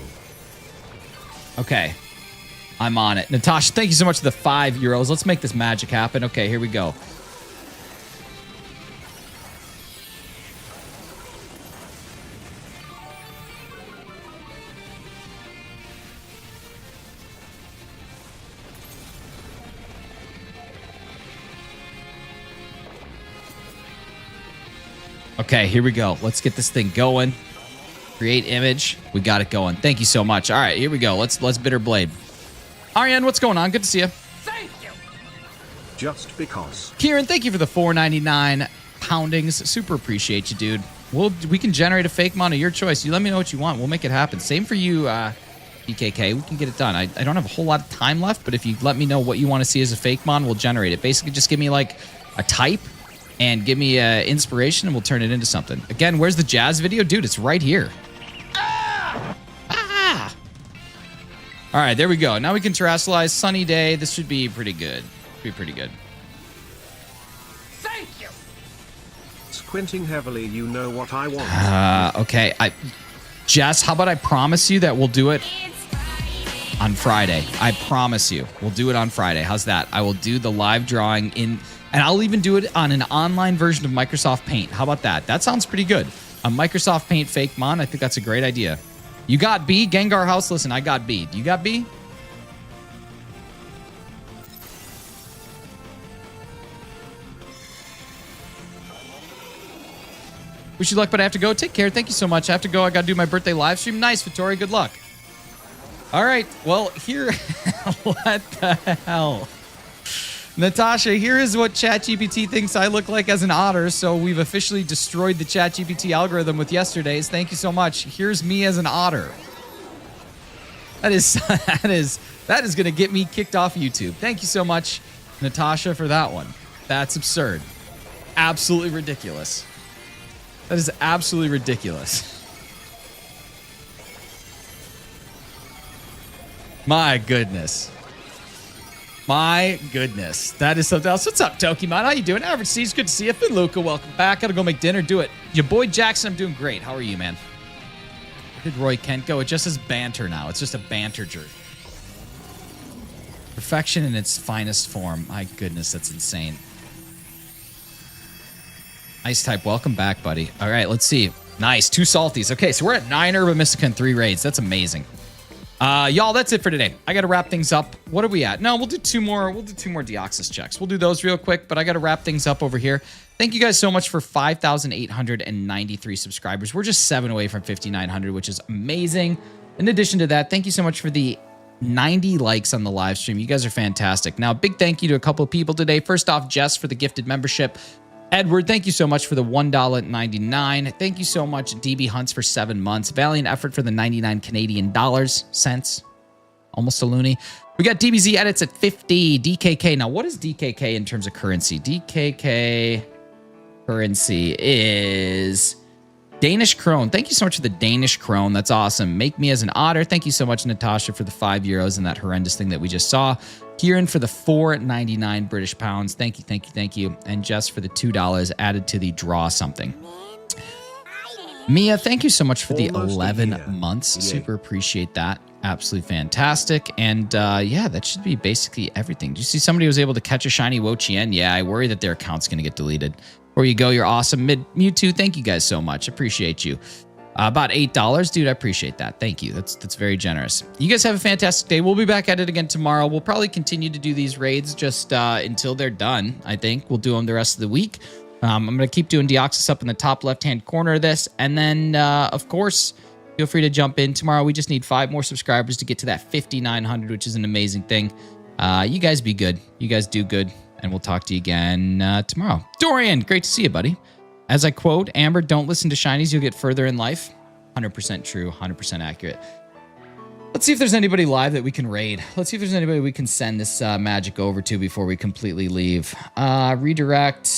Okay. I'm on it. Natasha, thank you so much for the €5. Let's make this magic happen. Okay, here we go. Okay, here we go. Let's get this thing going. Create image. We got it going. Thank you so much. All right, here we go. Let's bitter blade. Ariane, what's going on? Good to see you. Thank you. Just because. Kieran, thank you for the $4.99 poundings. Super appreciate you, dude. We can generate a fake mon of your choice. You let me know what you want. We'll make it happen. Same for you, BKK. We can get it done. I don't have a whole lot of time left, but if you let me know what you want to see as a fake mon, we'll generate it. Basically, just give me like a type and give me inspiration, and we'll turn it into something. Again, where's the jazz video? Dude, it's right here. Ah! All right, there we go. Now we can terrestrialize. Sunny day. This should be pretty good. Thank you. Squinting heavily, you know what I want. Okay. Jess, how about I promise you that we'll do it on Friday? I promise you. We'll do it on Friday. How's that? I will do the live drawing in... And I'll even do it on an online version of Microsoft Paint. How about that? That sounds pretty good. A Microsoft Paint fake mon. I think that's a great idea. You got B? Gengar House? Listen, I got B. Do you got B? Wish you luck, but I have to go. Take care. Thank you so much. I have to go. I got to do my birthday live stream. Nice, Vittori. Good luck. All right. Well, here... What the hell? Natasha, here is what ChatGPT thinks I look like as an otter. So we've officially destroyed the ChatGPT algorithm with yesterday's. Thank you so much. Here's me as an otter. That is going to get me kicked off YouTube. Thank you so much, Natasha, for that one. That's absurd. Absolutely ridiculous. That is absolutely ridiculous. My goodness. My goodness. That is something else. What's up, Tokimon? How you doing? Average C's, good to see you. Finn Luca, welcome back. Gotta go make dinner. Do it. Your boy Jackson, I'm doing great. How are you, man? Where did Roy Kent go? It just says banter now. It's just a banter jerk. Perfection in its finest form. My goodness, that's insane. Ice type, welcome back, buddy. All right, let's see. Nice, 2 salties. Okay, so we're at 9 Urban Mystica and 3 raids. That's amazing. Y'all, that's it for today. I got to wrap things up. What are we at? No, we'll do 2 more. We'll do 2 more Deoxys checks. We'll do those real quick, but I got to wrap things up over here. Thank you guys so much for 5,893 subscribers. We're just 7 away from 5,900, which is amazing. In addition to that, thank you so much for the 90 likes on the live stream. You guys are fantastic. Now, big thank you to a couple of people today. First off, Jess for the gifted membership. Edward, thank you so much for the $1.99. Thank you so much, DB Hunts, for 7 months. Valiant Effort for the 99 Canadian dollars, cents. Almost a loony. We got DBZ Edits at 50. DKK. Now, what is DKK in terms of currency? DKK currency is Danish krone. Thank you so much for the Danish krone. That's awesome. Make me as an otter. Thank you so much, Natasha, for the €5 and that horrendous thing that we just saw. Kieran for the $4.99 British pounds. Thank you, thank you, thank you. And Jess for the $2 added to the draw something. Mia, thank you so much for the 11 months. Yeah. Super appreciate that. Absolutely fantastic. And yeah, that should be basically everything. Did you see somebody was able to catch a shiny WO-CHIEN? Yeah, I worry that their account's going to get deleted. There you go. You're awesome. Mewtwo, thank you guys so much. Appreciate you. About $8. Dude, I appreciate that. Thank you. That's very generous. You guys have a fantastic day. We'll be back at it again tomorrow. We'll probably continue to do these raids just until they're done, I think. We'll do them the rest of the week. I'm going to keep doing Deoxys up in the top left-hand corner of this. And then, of course, feel free to jump in tomorrow. We just need 5 more subscribers to get to that 5,900, which is an amazing thing. You guys be good. You guys do good. And we'll talk to you again tomorrow. Dorian, great to see you, buddy. As I quote, Amber, don't listen to shinies. You'll get further in life. 100% true, 100% accurate. Let's see if there's anybody live that we can raid. Let's see if there's anybody we can send this magic over to before we completely leave. Redirect.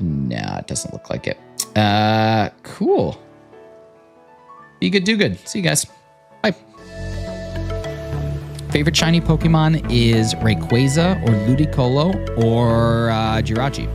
No, it doesn't look like it. Cool. Be good, do good. See you guys. Bye. Favorite shiny Pokemon is Rayquaza or Ludicolo or Jirachi.